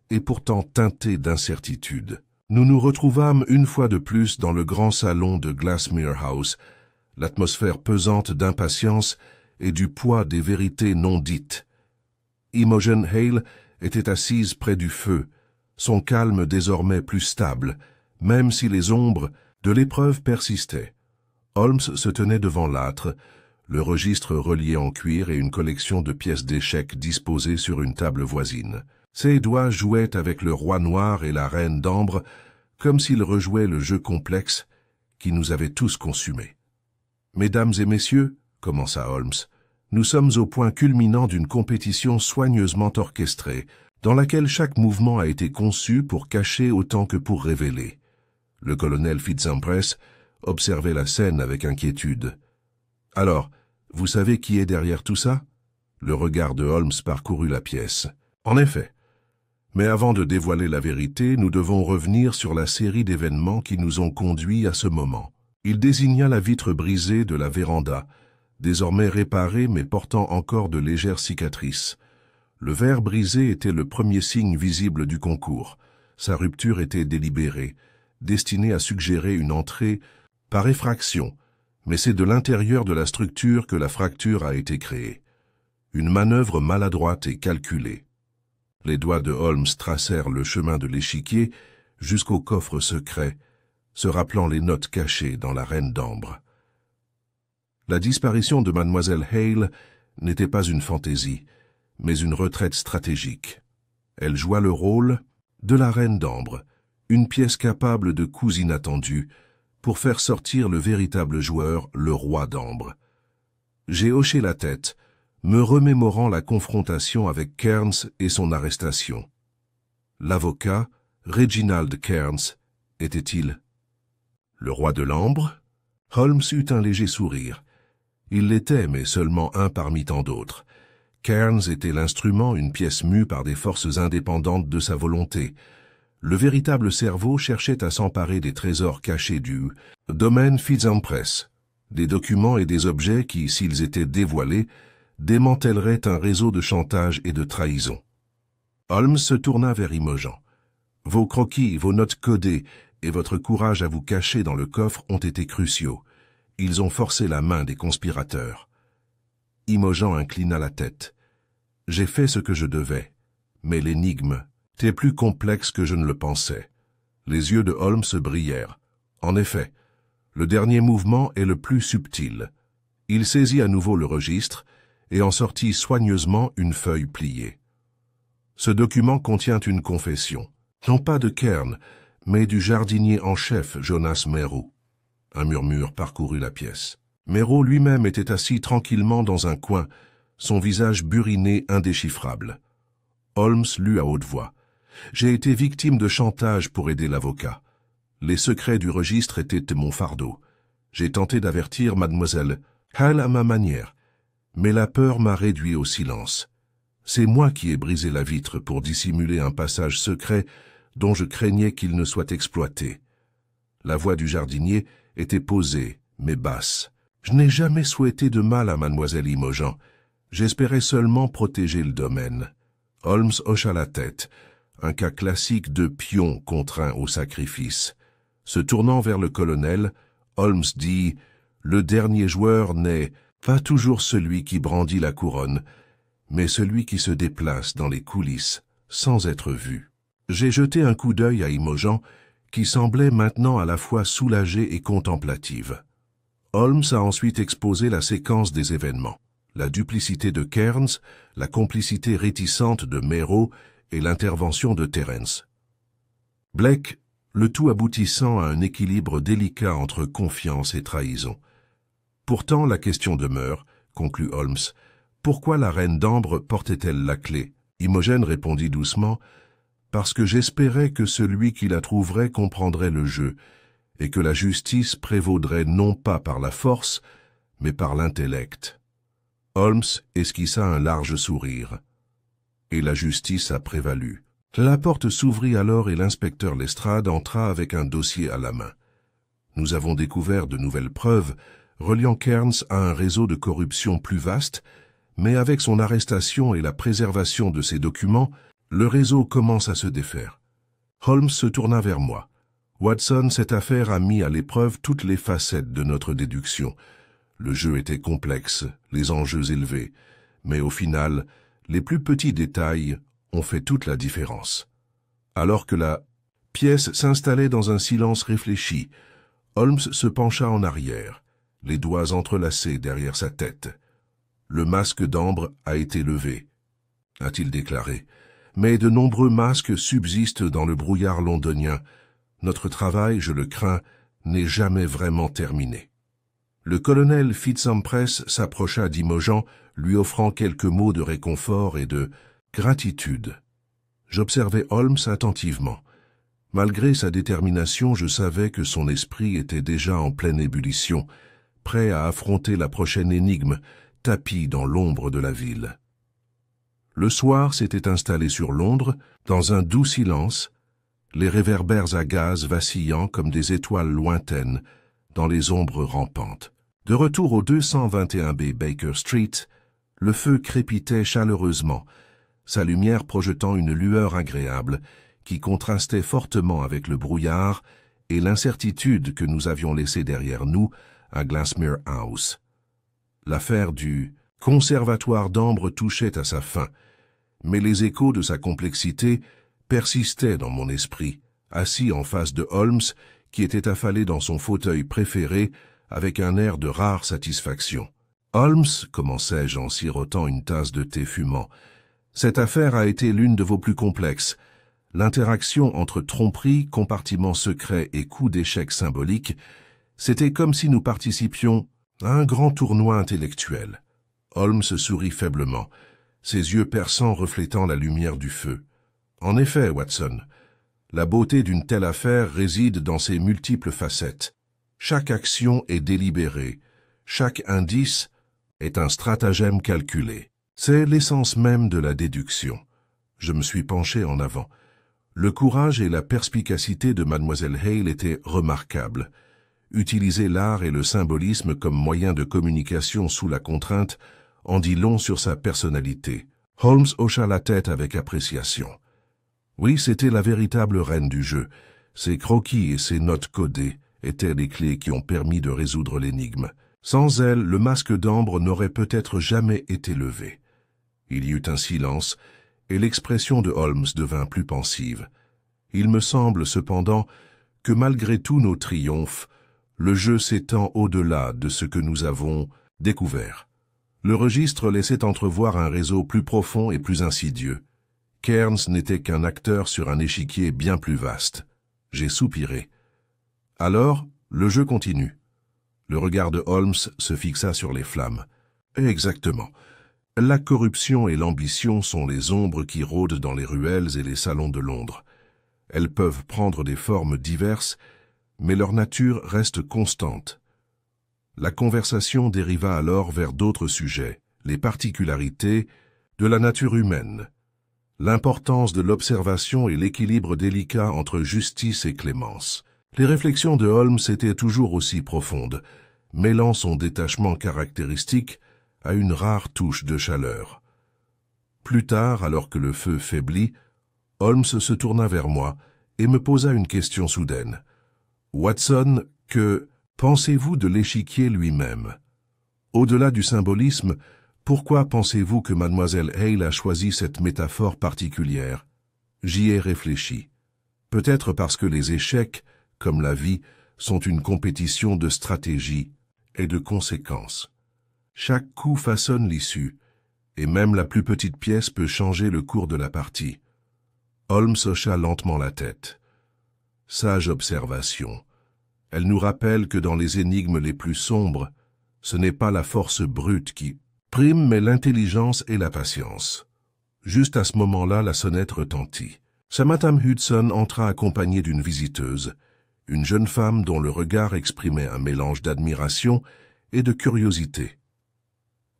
S1: et pourtant teinté d'incertitude. Nous nous retrouvâmes une fois de plus dans le grand salon de Glassmere House, l'atmosphère pesante d'impatience et du poids des vérités non dites. Imogen Hale était assise près du feu, son calme désormais plus stable, même si les ombres de l'épreuve persistaient. Holmes se tenait devant l'âtre, le registre relié en cuir et une collection de pièces d'échecs disposées sur une table voisine. Ses doigts jouaient avec le roi noir et la reine d'ambre, comme s'ils rejouaient le jeu complexe qui nous avait tous consumés. « Mesdames et messieurs, » commença Holmes, « nous sommes au point culminant d'une compétition soigneusement orchestrée, dans laquelle chaque mouvement a été conçu pour cacher autant que pour révéler. Le colonel Fitzimpress observait la scène avec inquiétude. « Alors, vous savez qui est derrière tout ça ?» Le regard de Holmes parcourut la pièce. « En effet. Mais avant de dévoiler la vérité, nous devons revenir sur la série d'événements qui nous ont conduits à ce moment. » Il désigna la vitre brisée de la véranda, désormais réparée mais portant encore de légères cicatrices. Le verre brisé était le premier signe visible du concours. Sa rupture était délibérée, destinée à suggérer une entrée par effraction, mais c'est de l'intérieur de la structure que la fracture a été créée. Une manœuvre maladroite et calculée. Les doigts de Holmes tracèrent le chemin de l'échiquier jusqu'au coffre secret, se rappelant les notes cachées dans la Reine d'Ambre. La disparition de Mademoiselle Hale n'était pas une fantaisie, mais une retraite stratégique. Elle joua le rôle de la Reine d'Ambre, une pièce capable de coups inattendus, pour faire sortir le véritable joueur, le Roi d'Ambre. J'ai hoché la tête, me remémorant la confrontation avec Cairns et son arrestation. L'avocat, Reginald Cairns, était-il le Roi de l'Ambre? Holmes eut un léger sourire. Il l'était, mais seulement un parmi tant d'autres. Cairns était l'instrument, une pièce mue par des forces indépendantes de sa volonté. Le véritable cerveau cherchait à s'emparer des trésors cachés du domaine Fitzimpress, des documents et des objets qui, s'ils étaient dévoilés, démantèleraient un réseau de chantage et de trahison. Holmes se tourna vers Imogen. « Vos croquis, vos notes codées et votre courage à vous cacher dans le coffre ont été cruciaux. Ils ont forcé la main des conspirateurs. » Imogen inclina la tête. « J'ai fait ce que je devais, mais l'énigme était plus complexe que je ne le pensais. » Les yeux de Holmes brillèrent. En effet, le dernier mouvement est le plus subtil. Il saisit à nouveau le registre et en sortit soigneusement une feuille pliée. Ce document contient une confession, non pas de Cairns, mais du jardinier en chef Jonas Meroux. Un murmure parcourut la pièce. Meroux lui-même était assis tranquillement dans un coin, son visage buriné indéchiffrable. Holmes lut à haute voix. « J'ai été victime de chantage pour aider l'avocat. Les secrets du registre étaient mon fardeau. J'ai tenté d'avertir mademoiselle Hale à ma manière, mais la peur m'a réduit au silence. C'est moi qui ai brisé la vitre pour dissimuler un passage secret dont je craignais qu'il ne soit exploité. » La voix du jardinier était posée, mais basse. « Je n'ai jamais souhaité de mal à mademoiselle Imogen. J'espérais seulement protéger le domaine. » Holmes hocha la tête, un cas classique de pion contraint au sacrifice. Se tournant vers le colonel, Holmes dit « Le dernier joueur n'est pas toujours celui qui brandit la couronne, mais celui qui se déplace dans les coulisses, sans être vu. » J'ai jeté un coup d'œil à Imogen, qui semblait maintenant à la fois soulagée et contemplative. Holmes a ensuite exposé la séquence des événements, la duplicité de Cairns, la complicité réticente de Meroux et l'intervention de Terence Blake, le tout aboutissant à un équilibre délicat entre confiance et trahison. Pourtant, la question demeure, conclut Holmes. Pourquoi la Reine d'Ambre portait-elle la clé? Imogen répondit doucement, parce que j'espérais que celui qui la trouverait comprendrait le jeu, et que la justice prévaudrait non pas par la force, mais par l'intellect. Holmes esquissa un large sourire. Et la justice a prévalu. La porte s'ouvrit alors et l'inspecteur Lestrade entra avec un dossier à la main. Nous avons découvert de nouvelles preuves reliant Cairns à un réseau de corruption plus vaste, mais avec son arrestation et la préservation de ses documents, le réseau commence à se défaire. Holmes se tourna vers moi. Watson, cette affaire a mis à l'épreuve toutes les facettes de notre déduction. Le jeu était complexe, les enjeux élevés, mais au final, les plus petits détails ont fait toute la différence. Alors que la pièce s'installait dans un silence réfléchi, Holmes se pencha en arrière, les doigts entrelacés derrière sa tête. Le masque d'ambre a été levé, a-t-il déclaré, mais de nombreux masques subsistent dans le brouillard londonien. Notre travail, je le crains, n'est jamais vraiment terminé. Le colonel Fitzimpress s'approcha d'Imogen, lui offrant quelques mots de réconfort et de gratitude. J'observais Holmes attentivement. Malgré sa détermination, je savais que son esprit était déjà en pleine ébullition, prêt à affronter la prochaine énigme, tapi dans l'ombre de la ville. Le soir s'était installé sur Londres, dans un doux silence, les réverbères à gaz vacillant comme des étoiles lointaines dans les ombres rampantes. De retour au 221B Baker Street, le feu crépitait chaleureusement, sa lumière projetant une lueur agréable qui contrastait fortement avec le brouillard et l'incertitude que nous avions laissée derrière nous à Glassmere House. L'affaire du conservatoire d'Ambre touchait à sa fin, mais les échos de sa complexité persistaient dans mon esprit, assis en face de Holmes, qui était affalé dans son fauteuil préféré avec un air de rare satisfaction. « Holmes, commençai-je en sirotant une tasse de thé fumant, cette affaire a été l'une de vos plus complexes. L'interaction entre tromperie, compartiment secret et coup d'échec symbolique, c'était comme si nous participions à un grand tournoi intellectuel. » Holmes sourit faiblement, ses yeux perçants reflétant la lumière du feu. « En effet, Watson, la beauté d'une telle affaire réside dans ses multiples facettes. Chaque action est délibérée, chaque indice est un stratagème calculé. C'est l'essence même de la déduction. » Je me suis penché en avant. Le courage et la perspicacité de Mademoiselle Hale étaient remarquables. Utiliser l'art et le symbolisme comme moyen de communication sous la contrainte en dit long sur sa personnalité. Holmes hocha la tête avec appréciation. Oui, c'était la véritable reine du jeu. Ses croquis et ses notes codées étaient les clés qui ont permis de résoudre l'énigme. Sans elle, le masque d'ambre n'aurait peut-être jamais été levé. Il y eut un silence, et l'expression de Holmes devint plus pensive. Il me semble cependant que malgré tous nos triomphes, le jeu s'étend au-delà de ce que nous avons découvert. Le registre laissait entrevoir un réseau plus profond et plus insidieux. Cairns n'était qu'un acteur sur un échiquier bien plus vaste. J'ai soupiré. Alors, le jeu continue. Le regard de Holmes se fixa sur les flammes. Exactement. La corruption et l'ambition sont les ombres qui rôdent dans les ruelles et les salons de Londres. Elles peuvent prendre des formes diverses, mais leur nature reste constante. La conversation dériva alors vers d'autres sujets, les particularités de la nature humaine, l'importance de l'observation et l'équilibre délicat entre justice et clémence. Les réflexions de Holmes étaient toujours aussi profondes, mêlant son détachement caractéristique à une rare touche de chaleur. Plus tard, alors que le feu faiblit, Holmes se tourna vers moi et me posa une question soudaine. « Watson, que pensez-vous de l'échiquier lui-même? Au-delà du symbolisme, pourquoi pensez-vous que Mademoiselle Hale a choisi cette métaphore particulière? J'y ai réfléchi. Peut-être parce que les échecs, comme la vie, sont une compétition de stratégie et de conséquences. Chaque coup façonne l'issue, et même la plus petite pièce peut changer le cours de la partie. » Holmes hocha lentement la tête. Sage observation. Elle nous rappelle que dans les énigmes les plus sombres, ce n'est pas la force brute qui prime, mais l'intelligence et la patience. Juste à ce moment-là, la sonnette retentit. Sa Madame Hudson entra accompagnée d'une visiteuse, une jeune femme dont le regard exprimait un mélange d'admiration et de curiosité.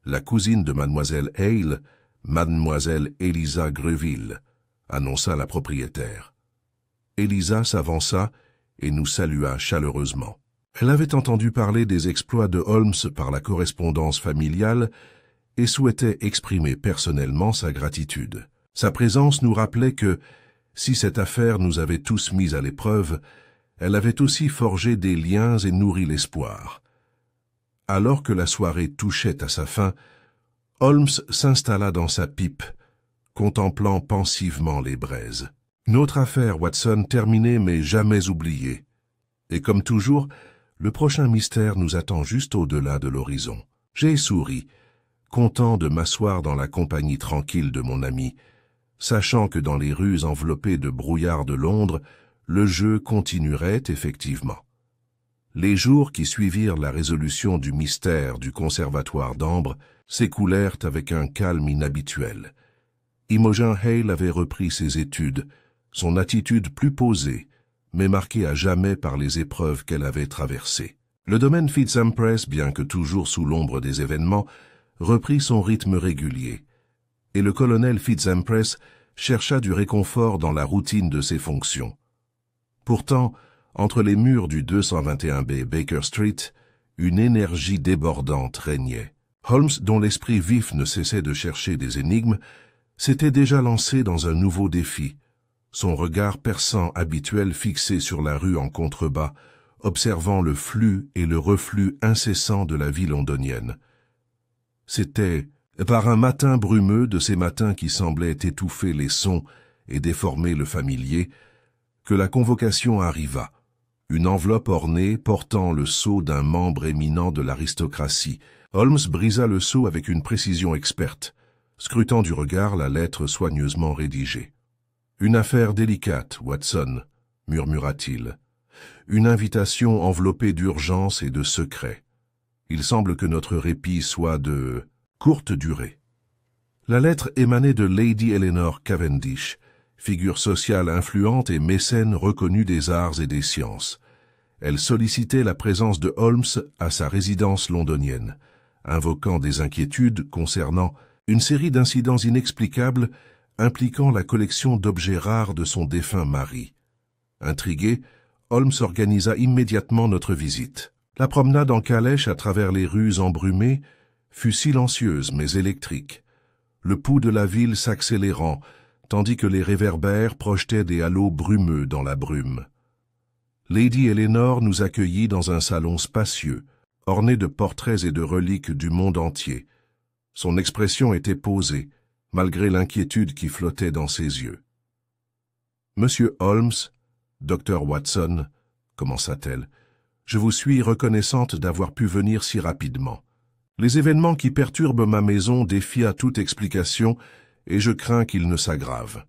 S1: La cousine de Mademoiselle Hale, Mademoiselle Eliza Greville, annonça la propriétaire. Eliza s'avança et nous salua chaleureusement. Elle avait entendu parler des exploits de Holmes par la correspondance familiale et souhaitait exprimer personnellement sa gratitude. Sa présence nous rappelait que, si cette affaire nous avait tous mis à l'épreuve, elle avait aussi forgé des liens et nourri l'espoir. Alors que la soirée touchait à sa fin, Holmes s'installa dans sa pipe, contemplant pensivement les braises. Notre affaire, Watson, terminée mais jamais oubliée. Et comme toujours, le prochain mystère nous attend juste au-delà de l'horizon. J'ai souri, content de m'asseoir dans la compagnie tranquille de mon ami, sachant que dans les rues enveloppées de brouillard de Londres, le jeu continuerait effectivement. Les jours qui suivirent la résolution du mystère du conservatoire d'Ambre s'écoulèrent avec un calme inhabituel. Imogen Hale avait repris ses études, son attitude plus posée, mais marquée à jamais par les épreuves qu'elle avait traversées. Le domaine Fitz-Empress, bien que toujours sous l'ombre des événements, reprit son rythme régulier, et le colonel Fitz-Empress chercha du réconfort dans la routine de ses fonctions. Pourtant, entre les murs du 221B Baker Street, une énergie débordante régnait. Holmes, dont l'esprit vif ne cessait de chercher des énigmes, s'était déjà lancé dans un nouveau défi, son regard perçant habituel fixé sur la rue en contrebas, observant le flux et le reflux incessants de la vie londonienne. C'était, par un matin brumeux de ces matins qui semblaient étouffer les sons et déformer le familier, que la convocation arriva, une enveloppe ornée portant le sceau d'un membre éminent de l'aristocratie. Holmes brisa le sceau avec une précision experte, scrutant du regard la lettre soigneusement rédigée. « Une affaire délicate, Watson, » murmura-t-il. « Une invitation enveloppée d'urgence et de secret. Il semble que notre répit soit de courte durée. » La lettre émanait de Lady Eleanor Cavendish, figure sociale influente et mécène reconnue des arts et des sciences. Elle sollicitait la présence de Holmes à sa résidence londonienne, invoquant des inquiétudes concernant une série d'incidents inexplicables impliquant la collection d'objets rares de son défunt mari. Intrigué, Holmes organisa immédiatement notre visite. La promenade en calèche à travers les rues embrumées fut silencieuse mais électrique, le pouls de la ville s'accélérant, tandis que les réverbères projetaient des halos brumeux dans la brume. Lady Eleanor nous accueillit dans un salon spacieux, orné de portraits et de reliques du monde entier. Son expression était posée, malgré l'inquiétude qui flottait dans ses yeux. « Monsieur Holmes, Dr. Watson, commença-t-elle, je vous suis reconnaissante d'avoir pu venir si rapidement. Les événements qui perturbent ma maison défient à toute explication et je crains qu'ils ne s'aggravent. »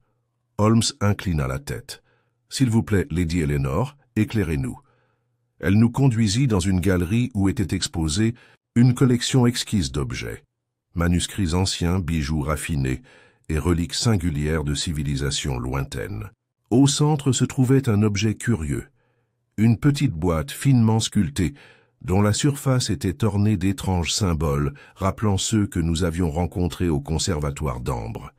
S1: Holmes inclina la tête. « S'il vous plaît, Lady Eleanor, éclairez-nous. » Elle nous conduisit dans une galerie où était exposée une collection exquise d'objets, manuscrits anciens, bijoux raffinés et reliques singulières de civilisations lointaines. Au centre se trouvait un objet curieux, une petite boîte finement sculptée dont la surface était ornée d'étranges symboles rappelant ceux que nous avions rencontrés au conservatoire d'Ambre.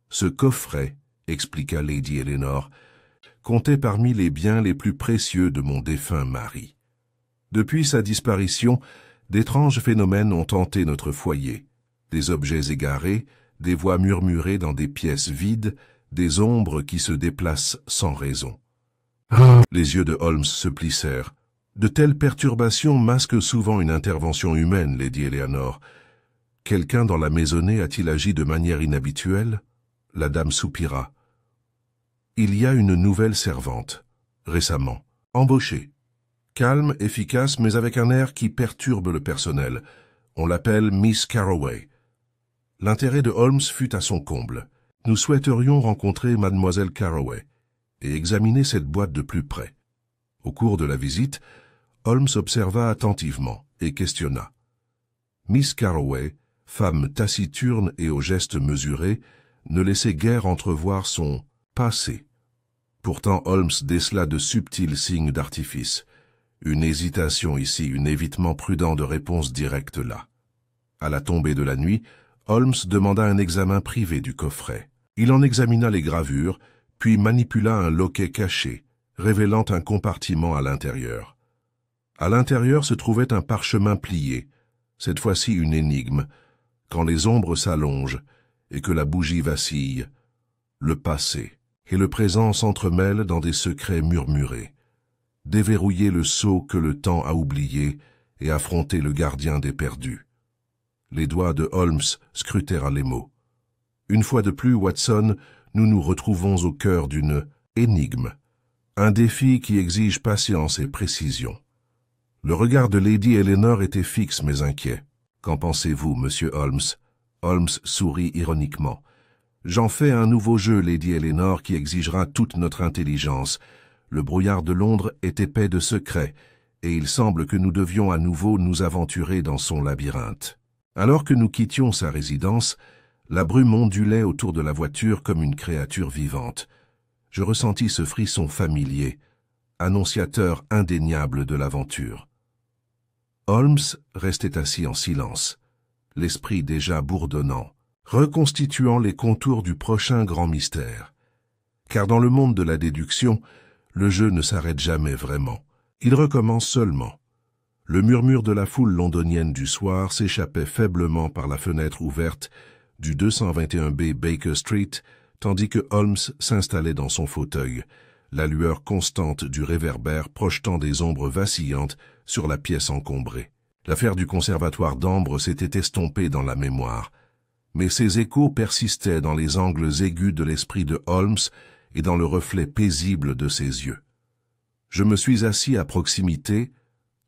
S1: Ce coffret, expliqua Lady Eleanor, comptait parmi les biens les plus précieux de mon défunt mari. Depuis sa disparition, d'étranges phénomènes ont hanté notre foyer. Des objets égarés, des voix murmurées dans des pièces vides, des ombres qui se déplacent sans raison. Les yeux de Holmes se plissèrent. De telles perturbations masquent souvent une intervention humaine, Lady Eleanor. Quelqu'un dans la maisonnée a-t-il agi de manière inhabituelle? La dame soupira. Il y a une nouvelle servante, récemment, embauchée. Calme, efficace, mais avec un air qui perturbe le personnel. On l'appelle Miss Carroway. L'intérêt de Holmes fut à son comble. Nous souhaiterions rencontrer Mademoiselle Carroway et examiner cette boîte de plus près. Au cours de la visite, Holmes observa attentivement et questionna. Miss Carroway, femme taciturne et aux gestes mesurés, ne laissait guère entrevoir son passé. Pourtant Holmes décela de subtils signes d'artifice. Une hésitation ici, un évitement prudent de réponse directe là. À la tombée de la nuit, Holmes demanda un examen privé du coffret. Il en examina les gravures, puis manipula un loquet caché, révélant un compartiment à l'intérieur. À l'intérieur se trouvait un parchemin plié, cette fois-ci une énigme. Quand les ombres s'allongent et que la bougie vacille, le passé et le présent s'entremêlent dans des secrets murmurés. Déverrouiller le sceau que le temps a oublié et affronter le gardien des perdus. Les doigts de Holmes scrutèrent les mots. Une fois de plus, Watson, nous nous retrouvons au cœur d'une énigme, un défi qui exige patience et précision. Le regard de Lady Eleanor était fixe mais inquiet. « Qu'en pensez-vous, monsieur Holmes ?» Holmes sourit ironiquement. « J'en fais un nouveau jeu, Lady Eleanor, qui exigera toute notre intelligence. Le brouillard de Londres est épais de secrets, et il semble que nous devions à nouveau nous aventurer dans son labyrinthe. » Alors que nous quittions sa résidence, La brume ondulait autour de la voiture comme une créature vivante. Je ressentis ce frisson familier, annonciateur indéniable de l'aventure. Holmes restait assis en silence, l'esprit déjà bourdonnant, reconstituant les contours du prochain grand mystère. Car dans le monde de la déduction, le jeu ne s'arrête jamais vraiment. Il recommence seulement. Le murmure de la foule londonienne du soir s'échappait faiblement par la fenêtre ouverte du 221B Baker Street, tandis que Holmes s'installait dans son fauteuil, la lueur constante du réverbère projetant des ombres vacillantes sur la pièce encombrée. L'affaire du conservatoire d'Ambre s'était estompée dans la mémoire, mais ses échos persistaient dans les angles aigus de l'esprit de Holmes et dans le reflet paisible de ses yeux. Je me suis assis à proximité,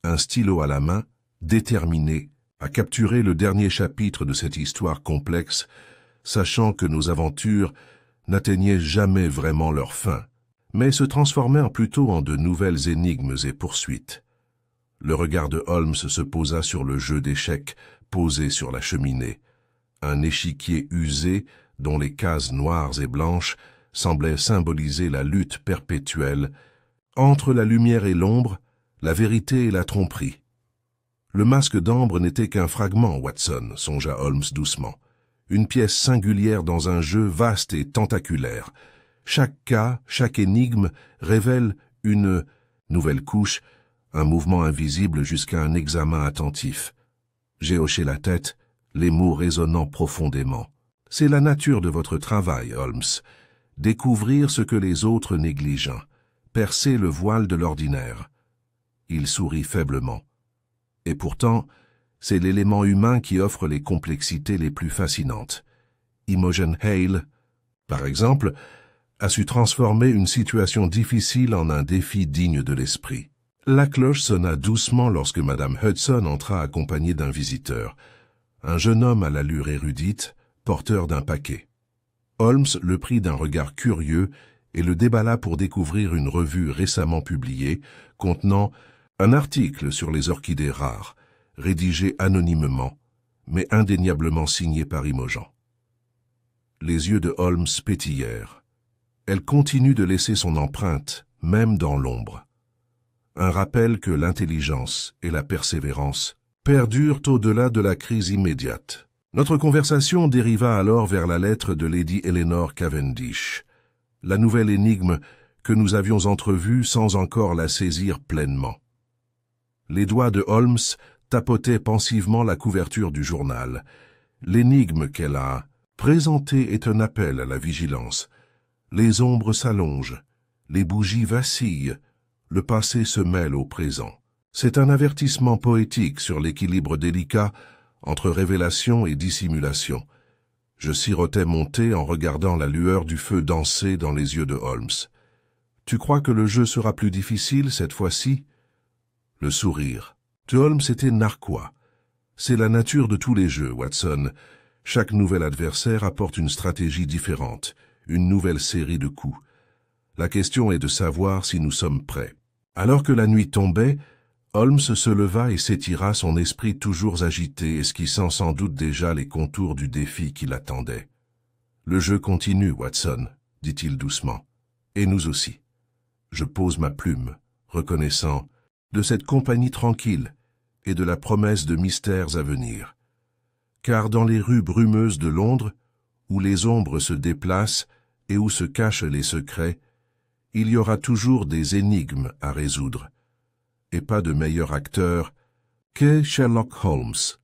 S1: un stylo à la main, déterminé à capturer le dernier chapitre de cette histoire complexe, sachant que nos aventures n'atteignaient jamais vraiment leur fin, mais se transformèrent plutôt en de nouvelles énigmes et poursuites. Le regard de Holmes se posa sur le jeu d'échecs posé sur la cheminée, un échiquier usé dont les cases noires et blanches semblaient symboliser la lutte perpétuelle entre la lumière et l'ombre, la vérité et la tromperie. Le masque d'ambre n'était qu'un fragment, Watson, songea Holmes doucement. Une pièce singulière dans un jeu vaste et tentaculaire. Chaque cas, chaque énigme révèle une nouvelle couche, un mouvement invisible jusqu'à un examen attentif. J'ai hoché la tête, les mots résonnant profondément. C'est la nature de votre travail, Holmes. Découvrir ce que les autres négligent. Percer le voile de l'ordinaire. Il sourit faiblement. Et pourtant, c'est l'élément humain qui offre les complexités les plus fascinantes. Imogen Hale, par exemple, a su transformer une situation difficile en un défi digne de l'esprit. La cloche sonna doucement lorsque Madame Hudson entra accompagnée d'un visiteur, un jeune homme à l'allure érudite, porteur d'un paquet. Holmes le prit d'un regard curieux et le déballa pour découvrir une revue récemment publiée contenant un article sur les orchidées rares, rédigé anonymement, mais indéniablement signé par Imogen. Les yeux de Holmes pétillèrent. Elle continue de laisser son empreinte, même dans l'ombre. Un rappel que l'intelligence et la persévérance perdurent au-delà de la crise immédiate. Notre conversation dériva alors vers la lettre de Lady Eleanor Cavendish, la nouvelle énigme que nous avions entrevue sans encore la saisir pleinement. Les doigts de Holmes tapotaient pensivement la couverture du journal. L'énigme qu'elle a présentée est un appel à la vigilance. Les ombres s'allongent, les bougies vacillent, le passé se mêle au présent. C'est un avertissement poétique sur l'équilibre délicat entre révélation et dissimulation. Je sirotais mon thé en regardant la lueur du feu danser dans les yeux de Holmes. « Tu crois que le jeu sera plus difficile cette fois-ci » Le sourire. De Holmes était narquois. C'est la nature de tous les jeux, Watson. Chaque nouvel adversaire apporte une stratégie différente, une nouvelle série de coups. La question est de savoir si nous sommes prêts. Alors que la nuit tombait, Holmes se leva et s'étira, son esprit toujours agité, esquissant sans doute déjà les contours du défi qui l'attendait. « Le jeu continue, Watson, » dit-il doucement. « Et nous aussi. » Je pose ma plume, reconnaissant de cette compagnie tranquille et de la promesse de mystères à venir. Car dans les rues brumeuses de Londres, où les ombres se déplacent et où se cachent les secrets, il y aura toujours des énigmes à résoudre, et pas de meilleur acteur que Sherlock Holmes.